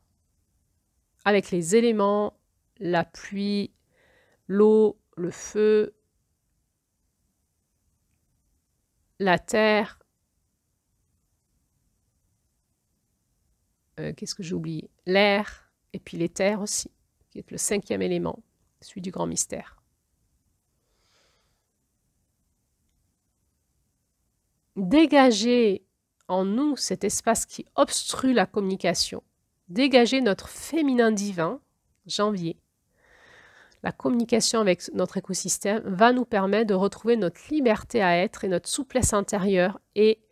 avec les éléments, la pluie, l'eau, le feu, la terre. Qu'est-ce que j'ai oublié? L'air, et puis l'éther aussi, qui est le 5e élément, celui du grand mystère. Dégager en nous cet espace qui obstrue la communication, dégager notre féminin divin, janvier, la communication avec notre écosystème va nous permettre de retrouver notre liberté à être et notre souplesse intérieure et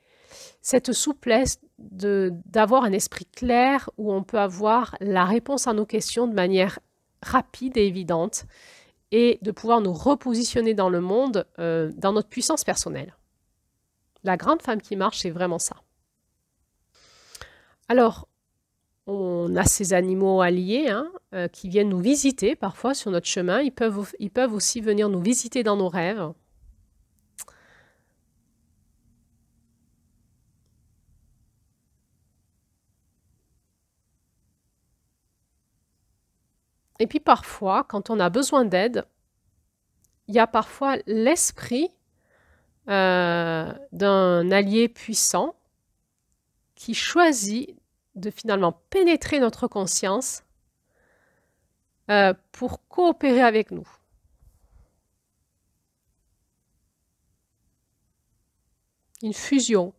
cette souplesse d'avoir un esprit clair où on peut avoir la réponse à nos questions de manière rapide et évidente et de pouvoir nous repositionner dans le monde, dans notre puissance personnelle. La grande femme qui marche, c'est vraiment ça. Alors, on a ces animaux alliés qui viennent nous visiter parfois sur notre chemin. Ils peuvent aussi venir nous visiter dans nos rêves. Et puis parfois, quand on a besoin d'aide, il y a parfois l'esprit d'un allié puissant qui choisit de finalement pénétrer notre conscience pour coopérer avec nous. Une fusion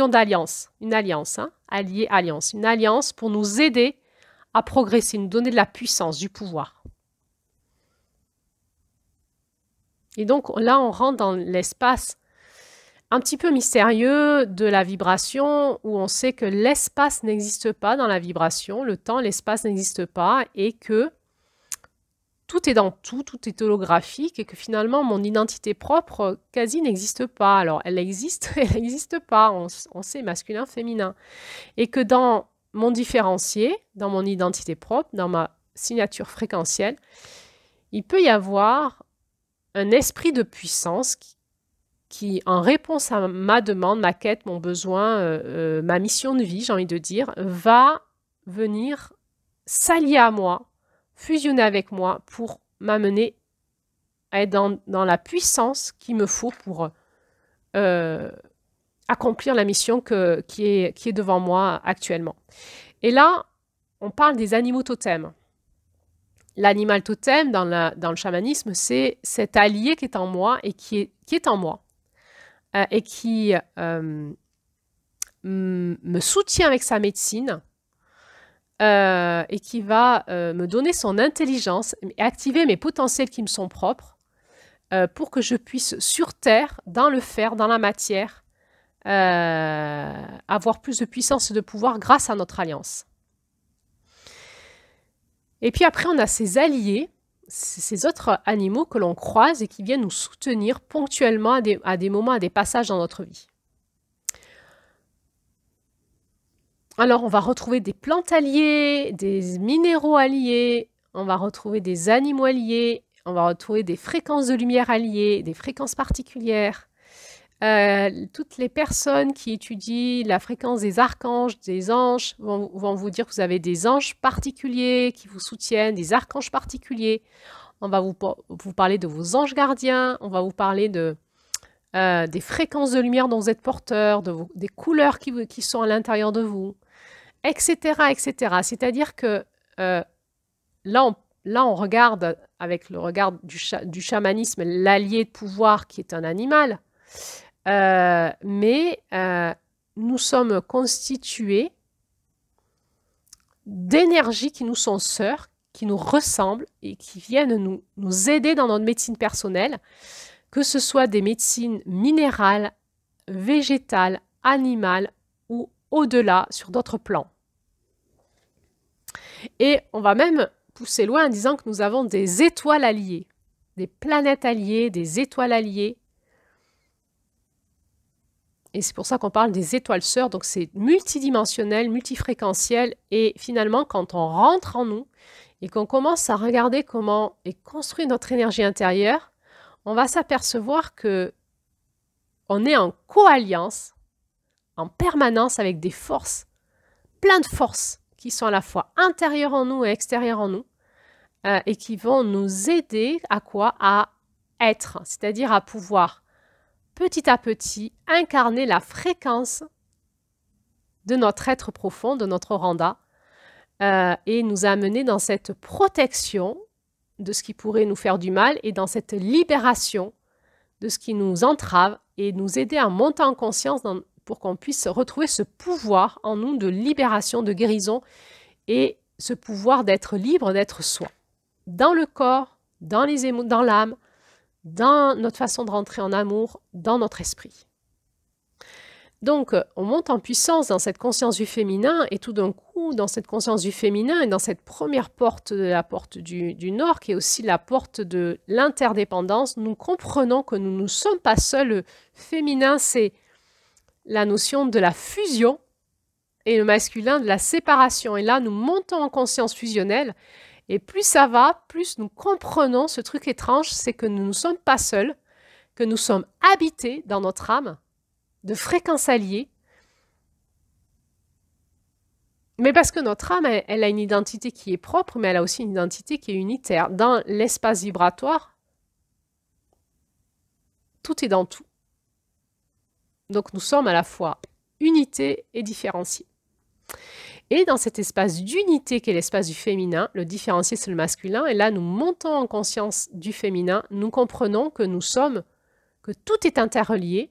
d'alliance, une alliance, allié-alliance, une alliance pour nous aider à progresser, nous donner de la puissance, du pouvoir. Et donc là, on rentre dans l'espace un petit peu mystérieux de la vibration, où on sait que l'espace n'existe pas dans la vibration, le temps, l'espace n'existe pas, et que tout est dans tout est holographique, et que finalement, mon identité propre quasi n'existe pas. Alors, elle existe, elle n'existe pas, on sait masculin, féminin. Et que dans mon différencié, dans mon identité propre, dans ma signature fréquentielle, il peut y avoir un esprit de puissance qui, en réponse à ma demande, ma quête, mon besoin, ma mission de vie, j'ai envie de dire, va venir s'allier à moi, fusionner avec moi pour m'amener à être dans la puissance qu'il me faut pour accomplir la mission qui est devant moi actuellement. Et là, on parle des animaux totems. L'animal totem, dans le chamanisme, c'est cet allié qui est en moi et qui est en moi. Et qui me soutient avec sa médecine et qui va me donner son intelligence et activer mes potentiels qui me sont propres pour que je puisse, sur Terre, dans le faire, dans la matière, avoir plus de puissance et de pouvoir grâce à notre alliance. Et puis après, on a ces alliés, ces autres animaux que l'on croise et qui viennent nous soutenir ponctuellement à des moments, à des passages dans notre vie. Alors, on va retrouver des plantes alliées, des minéraux alliés, on va retrouver des animaux alliés, on va retrouver des fréquences de lumière alliées, des fréquences particulières. Toutes les personnes qui étudient la fréquence des archanges, des anges, vont vous dire que vous avez des anges particuliers qui vous soutiennent, des archanges particuliers. On va vous parler de vos anges gardiens, on va vous parler des fréquences de lumière dont vous êtes porteur, des couleurs qui sont à l'intérieur de vous, etc. etc. C'est-à-dire que là, on regarde avec le regard du chamanisme l'allié de pouvoir qui est un animal, mais nous sommes constitués d'énergies qui nous sont sœurs, qui nous ressemblent et qui viennent nous aider dans notre médecine personnelle, que ce soit des médecines minérales, végétales, animales ou au-delà sur d'autres plans. Et on va même pousser loin en disant que nous avons des étoiles alliées, des planètes alliées, des étoiles alliées. Et c'est pour ça qu'on parle des étoiles sœurs, donc c'est multidimensionnel, multifréquentiel, et finalement quand on rentre en nous et qu'on commence à regarder comment est construite notre énergie intérieure, on va s'apercevoir que on est en co-alliance, en permanence avec des forces, plein de forces qui sont à la fois intérieures en nous et extérieures en nous, et qui vont nous aider à quoi? À être, c'est-à-dire à pouvoir petit à petit, incarner la fréquence de notre être profond, de notre Randa, et nous amener dans cette protection de ce qui pourrait nous faire du mal et dans cette libération de ce qui nous entrave et nous aider à monter en conscience pour qu'on puisse retrouver ce pouvoir en nous de libération, de guérison et ce pouvoir d'être libre, d'être soi. Dans le corps, dans les émotions, dans l'âme, dans notre façon de rentrer en amour, dans notre esprit. Donc, on monte en puissance dans cette conscience du féminin et tout d'un coup, dans cette conscience du féminin et dans cette première porte, la porte du Nord, qui est aussi la porte de l'interdépendance, nous comprenons que nous ne sommes pas seuls. Le féminin, c'est la notion de la fusion et le masculin de la séparation. Et là, nous montons en conscience fusionnelle et plus ça va, plus nous comprenons ce truc étrange, c'est que nous ne sommes pas seuls, que nous sommes habités dans notre âme de fréquences alliées, mais parce que notre âme, elle a une identité qui est propre, mais elle a aussi une identité qui est unitaire. Dans l'espace vibratoire, tout est dans tout. Donc nous sommes à la fois unité et différencié. Et dans cet espace d'unité qui est l'espace du féminin, le différencié c'est le masculin, et là nous montons en conscience du féminin, nous comprenons que nous sommes, que tout est interrelié,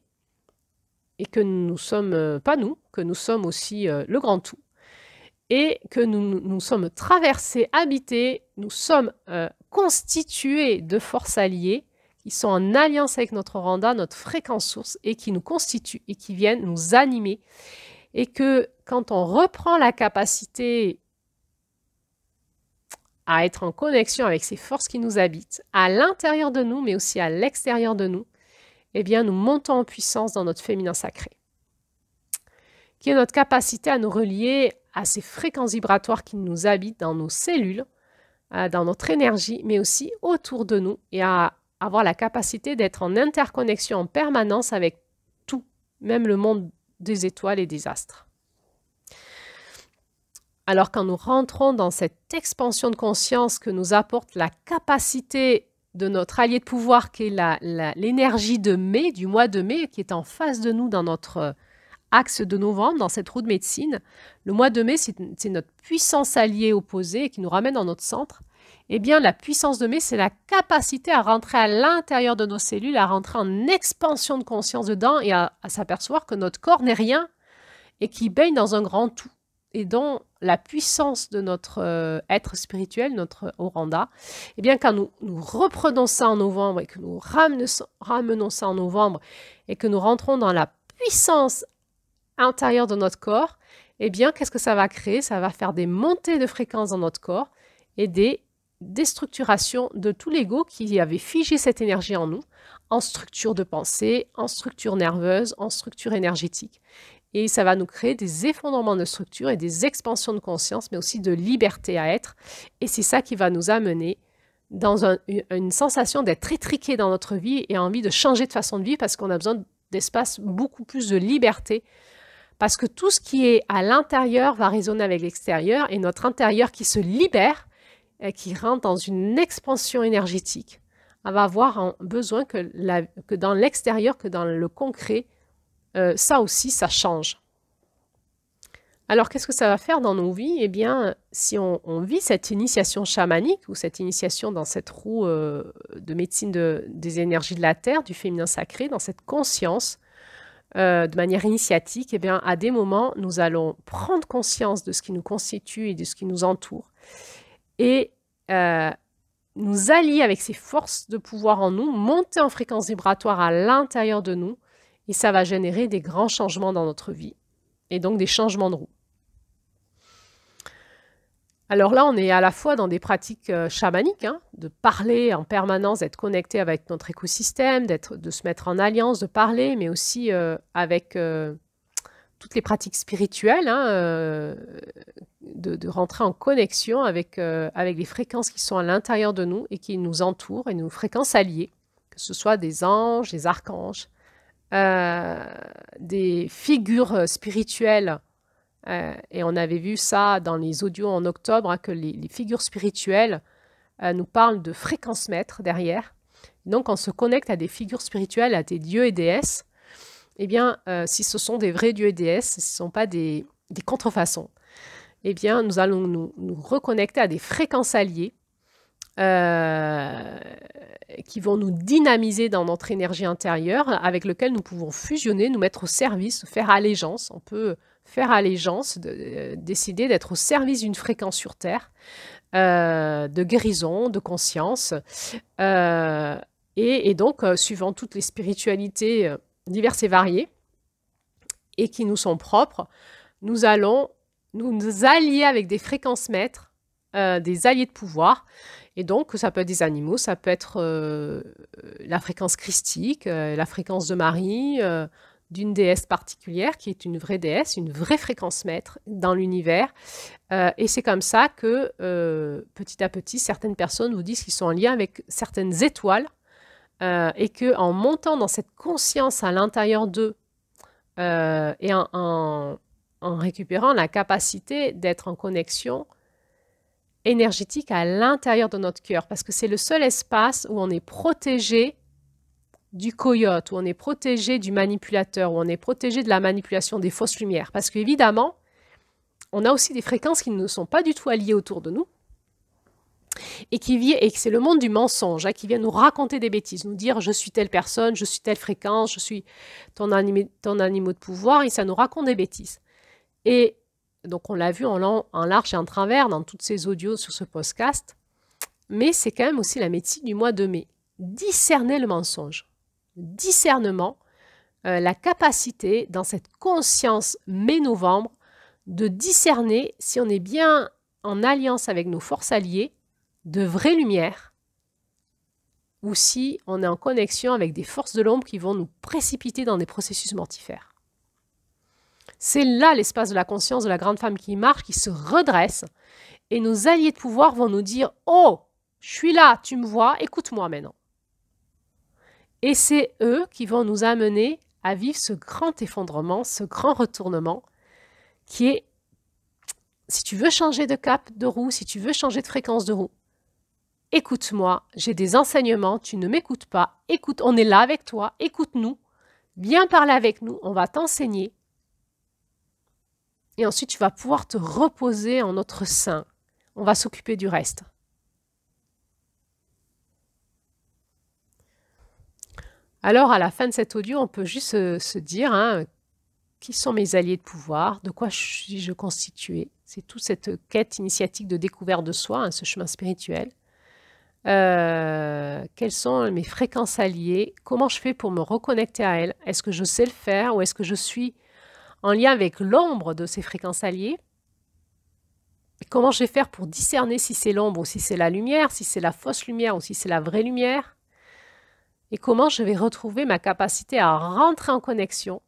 et que nous ne sommes pas nous, que nous sommes aussi le grand tout, et que nous sommes traversés, habités, nous sommes constitués de forces alliées qui sont en alliance avec notre Randa, notre fréquence source, et qui nous constituent et qui viennent nous animer. Et que quand on reprend la capacité à être en connexion avec ces forces qui nous habitent, à l'intérieur de nous, mais aussi à l'extérieur de nous, eh bien, nous montons en puissance dans notre féminin sacré, qui est notre capacité à nous relier à ces fréquences vibratoires qui nous habitent dans nos cellules, dans notre énergie, mais aussi autour de nous, et à avoir la capacité d'être en interconnexion en permanence avec tout, même le monde des étoiles et des astres. Alors quand nous rentrons dans cette expansion de conscience que nous apporte la capacité de notre allié de pouvoir qui est l'énergie de mai, du mois de mai, qui est en face de nous dans notre axe de novembre, dans cette roue de médecine. Le mois de mai, c'est notre puissance alliée opposée qui nous ramène dans notre centre. Eh bien, la puissance de mai, c'est la capacité à rentrer à l'intérieur de nos cellules, à rentrer en expansion de conscience dedans et à s'apercevoir que notre corps n'est rien et qu'il baigne dans un grand tout. Et dont la puissance de notre être spirituel, notre Oranda, eh bien, quand nous reprenons ça en novembre et que nous ramenons ça en novembre et que nous rentrons dans la puissance intérieure de notre corps, eh bien, qu'est-ce que ça va créer? Ça va faire des montées de fréquences dans notre corps et des déstructurations de tout l'ego qui avait figé cette énergie en nous, en structure de pensée, en structure nerveuse, en structure énergétique. Et ça va nous créer des effondrements de structure et des expansions de conscience, mais aussi de liberté à être. Et c'est ça qui va nous amener dans une sensation d'être étriqué dans notre vie et envie de changer de façon de vivre parce qu'on a besoin d'espace, beaucoup plus de liberté. Parce que tout ce qui est à l'intérieur va résonner avec l'extérieur et notre intérieur qui se libère, qui rentre dans une expansion énergétique, va avoir besoin que dans l'extérieur, que dans le concret, ça aussi, ça change. Alors, qu'est-ce que ça va faire dans nos vies? Eh bien, si on vit cette initiation chamanique ou cette initiation dans cette roue de médecine des énergies de la Terre, du féminin sacré, dans cette conscience de manière initiatique, eh bien, à des moments, nous allons prendre conscience de ce qui nous constitue et de ce qui nous entoure et nous allier avec ces forces de pouvoir en nous, monter en fréquence vibratoire à l'intérieur de nous, et ça va générer des grands changements dans notre vie, et donc des changements de roue. Alors là, on est à la fois dans des pratiques chamaniques, de parler en permanence, d'être connecté avec notre écosystème, de se mettre en alliance, de parler, mais aussi avec toutes les pratiques spirituelles, de rentrer en connexion avec les fréquences qui sont à l'intérieur de nous et qui nous entourent, et nos fréquences alliées, que ce soit des anges, des archanges, des figures spirituelles, et on avait vu ça dans les audios en octobre, que les figures spirituelles nous parlent de fréquences mètres derrière. Donc on se connecte à des figures spirituelles, à des dieux et déesses. Eh bien, si ce sont des vrais dieux et déesses, si ce ne sont pas des contrefaçons, eh bien, nous allons nous reconnecter à des fréquences alliées qui vont nous dynamiser dans notre énergie intérieure, avec lequel nous pouvons fusionner, nous mettre au service, faire allégeance. On peut faire allégeance, décider d'être au service d'une fréquence sur Terre, de guérison, de conscience, et donc, suivant toutes les spiritualités diverses et variées, et qui nous sont propres, nous allons nous allier avec des fréquences maîtres, des alliés de pouvoir. Et donc, ça peut être des animaux, ça peut être la fréquence christique, la fréquence de Marie, d'une déesse particulière qui est une vraie déesse, une vraie fréquence maître dans l'univers. Et c'est comme ça que petit à petit, certaines personnes vous disent qu'ils sont en lien avec certaines étoiles et qu'en montant dans cette conscience à l'intérieur d'eux et en récupérant la capacité d'être en connexion énergétique à l'intérieur de notre cœur, parce que c'est le seul espace où on est protégé du coyote, où on est protégé du manipulateur, où on est protégé de la manipulation des fausses lumières. Parce qu'évidemment, on a aussi des fréquences qui ne sont pas du tout alliées autour de nous, et que c'est le monde du mensonge, qui vient nous raconter des bêtises, nous dire « je suis telle personne, je suis telle fréquence, je suis ton animal de pouvoir », et ça nous raconte des bêtises. Et donc, on l'a vu en large et en travers dans tous ces audios sur ce podcast. Mais c'est quand même aussi la médecine du mois de mai. Discerner le mensonge. Discernement, la capacité, dans cette conscience mai-novembre, de discerner si on est bien en alliance avec nos forces alliées, de vraie lumière, ou si on est en connexion avec des forces de l'ombre qui vont nous précipiter dans des processus mortifères. C'est là l'espace de la conscience de la grande femme qui marche, qui se redresse, et nos alliés de pouvoir vont nous dire « Oh, je suis là, tu me vois, écoute-moi maintenant ». Et c'est eux qui vont nous amener à vivre ce grand effondrement, ce grand retournement, qui est, si tu veux changer de cap de roue, si tu veux changer de fréquence de roue, écoute-moi, j'ai des enseignements, tu ne m'écoutes pas, écoute, on est là avec toi, écoute-nous, viens parler avec nous, on va t'enseigner. Et ensuite, tu vas pouvoir te reposer en notre sein. On va s'occuper du reste. Alors, à la fin de cet audio, on peut juste se dire qui sont mes alliés de pouvoir, de quoi suis-je constitué. C'est toute cette quête initiatique de découverte de soi, ce chemin spirituel. Quelles sont mes fréquences alliées? Comment je fais pour me reconnecter à elles? Est-ce que je sais le faire ou est-ce que je suis en lien avec l'ombre de ces fréquences alliées? Et comment je vais faire pour discerner si c'est l'ombre ou si c'est la lumière, si c'est la fausse lumière ou si c'est la vraie lumière? Et comment je vais retrouver ma capacité à rentrer en connexion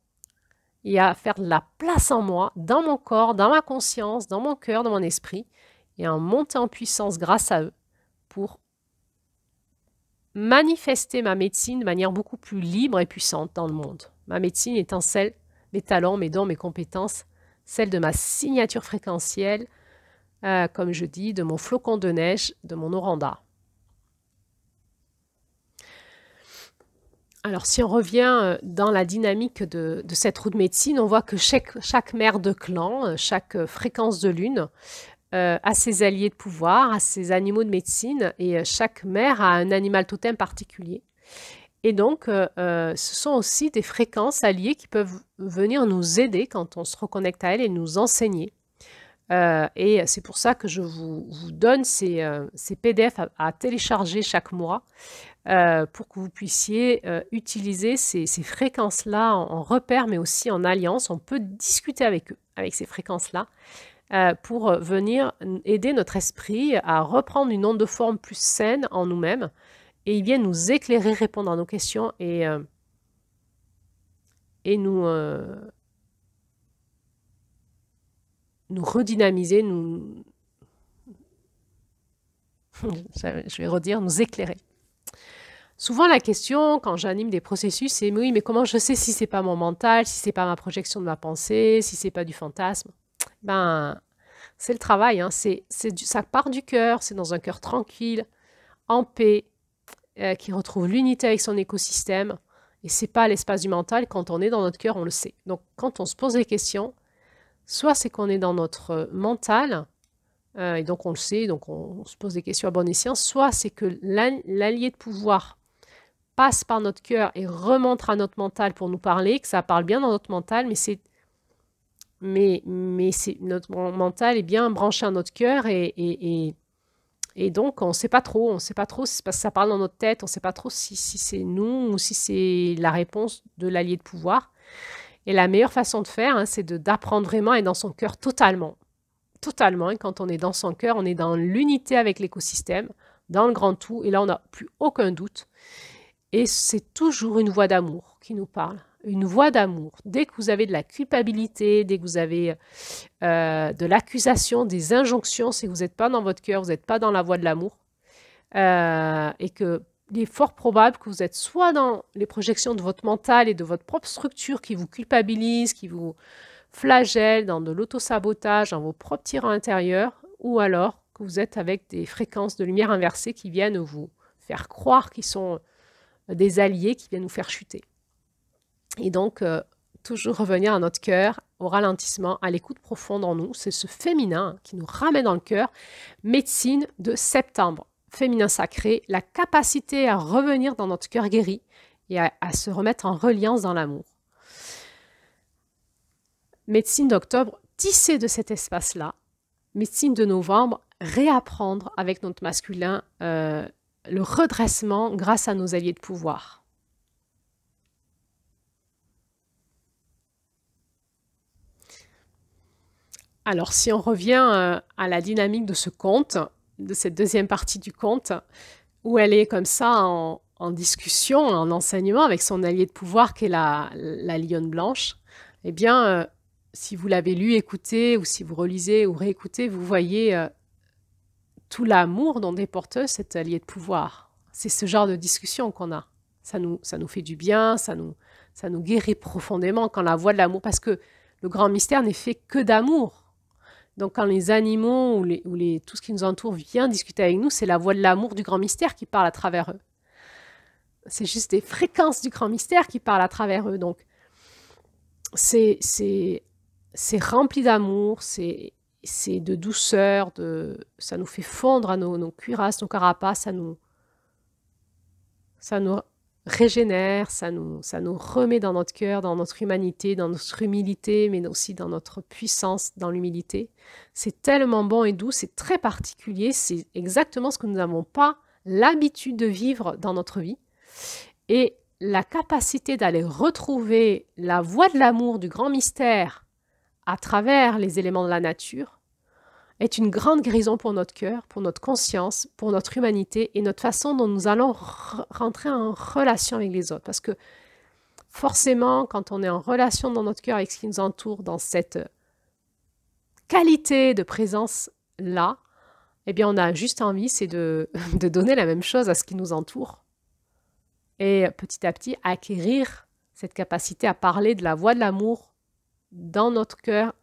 et à faire de la place en moi, dans mon corps, dans ma conscience, dans mon cœur, dans mon esprit, et en monter en puissance grâce à eux pour manifester ma médecine de manière beaucoup plus libre et puissante dans le monde. Ma médecine étant celle, mes talents, mes dons, mes compétences, celle de ma signature fréquentielle, comme je dis, de mon flocon de neige, de mon oranda. Alors, si on revient dans la dynamique de cette roue de médecine, on voit que chaque mère de clan, chaque fréquence de lune, a ses alliés de pouvoir, a ses animaux de médecine, et chaque mère a un animal totem particulier. Et donc, ce sont aussi des fréquences alliées qui peuvent venir nous aider quand on se reconnecte à elles et nous enseigner. Et c'est pour ça que je vous donne ces PDF à télécharger chaque mois pour que vous puissiez utiliser ces fréquences-là en repère, mais aussi en alliance. On peut discuter avec eux, avec ces fréquences-là, pour venir aider notre esprit à reprendre une onde de forme plus saine en nous-mêmes. Et ils viennent nous éclairer, répondre à nos questions et nous redynamiser, je vais redire, nous éclairer. Souvent, la question, quand j'anime des processus, c'est « oui, mais comment je sais si c'est pas mon mental, si c'est pas ma projection de ma pensée, si c'est pas du fantasme ?» Ben, c'est le travail, ça part du cœur, c'est dans un cœur tranquille, en paix, qui retrouve l'unité avec son écosystème. Et c'est pas l'espace du mental. Quand on est dans notre cœur, on le sait. Donc, quand on se pose des questions, soit c'est qu'on est dans notre mental, et donc on le sait, donc on se pose des questions à bon escient, soit c'est que l'allié de pouvoir passe par notre cœur et remonte à notre mental pour nous parler, que ça parle bien dans notre mental, mais notre mental est bien branché à notre cœur et donc on ne sait pas trop, c'est parce que ça parle dans notre tête, on ne sait pas trop si c'est nous ou si c'est la réponse de l'allié de pouvoir. Et la meilleure façon de faire, hein, c'est d'apprendre vraiment à être dans son cœur totalement. Totalement. Et quand on est dans son cœur, on est dans l'unité avec l'écosystème, dans le grand tout. Et là, on n'a plus aucun doute. Et c'est toujours une voix d'amour qui nous parle. Une voix d'amour. Dès que vous avez de la culpabilité, dès que vous avez de l'accusation, des injonctions, c'est que vous n'êtes pas dans votre cœur, vous n'êtes pas dans la voie de l'amour. Et qu'il est fort probable que vous êtes soit dans les projections de votre mental et de votre propre structure qui vous culpabilise, qui vous flagelle, dans de l'autosabotage, dans vos propres tyrans intérieurs, ou alors que vous êtes avec des fréquences de lumière inversées qui viennent vous faire croire qu'ils sont des alliés, qui viennent nous faire chuter. Et donc, toujours revenir à notre cœur, au ralentissement, à l'écoute profonde en nous. C'est ce féminin qui nous ramène dans le cœur. Médecine de septembre. Féminin sacré, la capacité à revenir dans notre cœur guéri et à se remettre en reliance dans l'amour. Médecine d'octobre, tisser de cet espace-là. Médecine de novembre, réapprendre avec notre masculin le redressement grâce à nos alliés de pouvoir. Alors, si on revient à la dynamique de ce conte, de cette deuxième partie du conte, où elle est comme ça en discussion, en enseignement avec son allié de pouvoir qui est la lionne blanche, eh bien, si vous l'avez lu, écouté, ou si vous relisez ou réécoutez, vous voyez tout l'amour dont est porteuse cet allié de pouvoir. C'est ce genre de discussion qu'on a. Ça nous fait du bien, ça nous guérit profondément quand la voix de l'amour, parce que le grand mystère n'est fait que d'amour. Donc quand les animaux ou tout ce qui nous entoure vient discuter avec nous, c'est la voix de l'amour du grand mystère qui parle à travers eux. C'est juste des fréquences du grand mystère qui parlent à travers eux. Donc c'est rempli d'amour, c'est de douceur, ça nous fait fondre à nos cuirasses, nos carapaces, ça nous régénère, ça nous remet dans notre cœur, dans notre humanité, dans notre humilité, mais aussi dans notre puissance, dans l'humilité. C'est tellement bon et doux, c'est très particulier, c'est exactement ce que nous n'avons pas l'habitude de vivre dans notre vie. Et la capacité d'aller retrouver la voie de l'amour, du grand mystère, à travers les éléments de la nature, est une grande guérison pour notre cœur, pour notre conscience, pour notre humanité et notre façon dont nous allons rentrer en relation avec les autres. Parce que forcément, quand on est en relation dans notre cœur avec ce qui nous entoure, dans cette qualité de présence-là, eh bien, on a juste envie, c'est de donner la même chose à ce qui nous entoure. Et petit à petit, acquérir cette capacité à parler de la voix de l'amour dans notre cœur,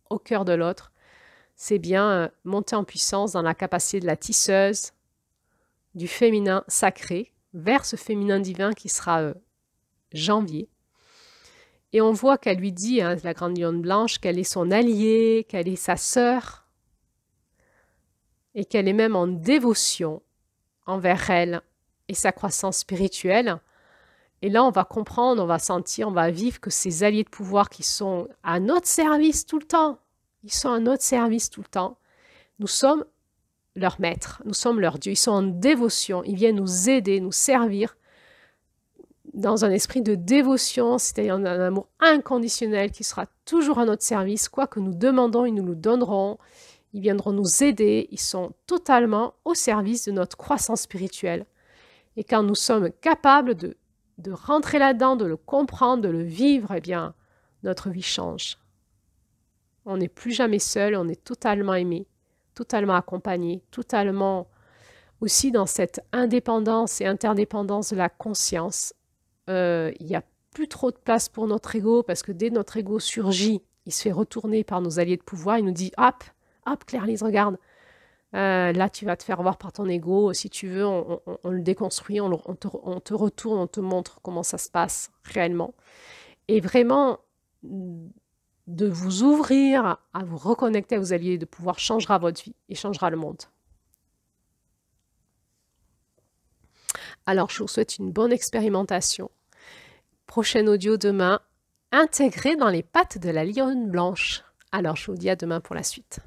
au cœur de l'autre. C'est bien monter en puissance dans la capacité de la tisseuse, du féminin sacré, vers ce féminin divin qui sera janvier. Et on voit qu'elle lui dit, hein, la grande lionne blanche, qu'elle est son alliée, qu'elle est sa sœur, et qu'elle est même en dévotion envers elle et sa croissance spirituelle. Et là, on va comprendre, on va sentir, on va vivre que ces alliés de pouvoir qui sont à notre service tout le temps, ils sont à notre service tout le temps. Nous sommes leurs maîtres, nous sommes leurs dieux. Ils sont en dévotion, ils viennent nous aider, nous servir dans un esprit de dévotion, c'est-à-dire un amour inconditionnel qui sera toujours à notre service. Quoi que nous demandons, ils nous le donneront. Ils viendront nous aider. Ils sont totalement au service de notre croissance spirituelle. Et quand nous sommes capables de rentrer là-dedans, de le comprendre, de le vivre, eh bien, notre vie change. On n'est plus jamais seul, on est totalement aimé, totalement accompagné, totalement aussi dans cette indépendance et interdépendance de la conscience. Il n'y a plus trop de place pour notre ego, parce que dès que notre ego surgit, il se fait retourner par nos alliés de pouvoir, il nous dit « Hop, hop, Claire-Lise, regarde, là tu vas te faire voir par ton ego, si tu veux, on le déconstruit, on te retourne, on te montre comment ça se passe réellement. » Et vraiment, de vous ouvrir à vous reconnecter à vos alliés de pouvoir changera votre vie et changera le monde. Alors, je vous souhaite une bonne expérimentation. Prochain audio demain, intégré dans les pattes de la lionne blanche. Alors, je vous dis à demain pour la suite.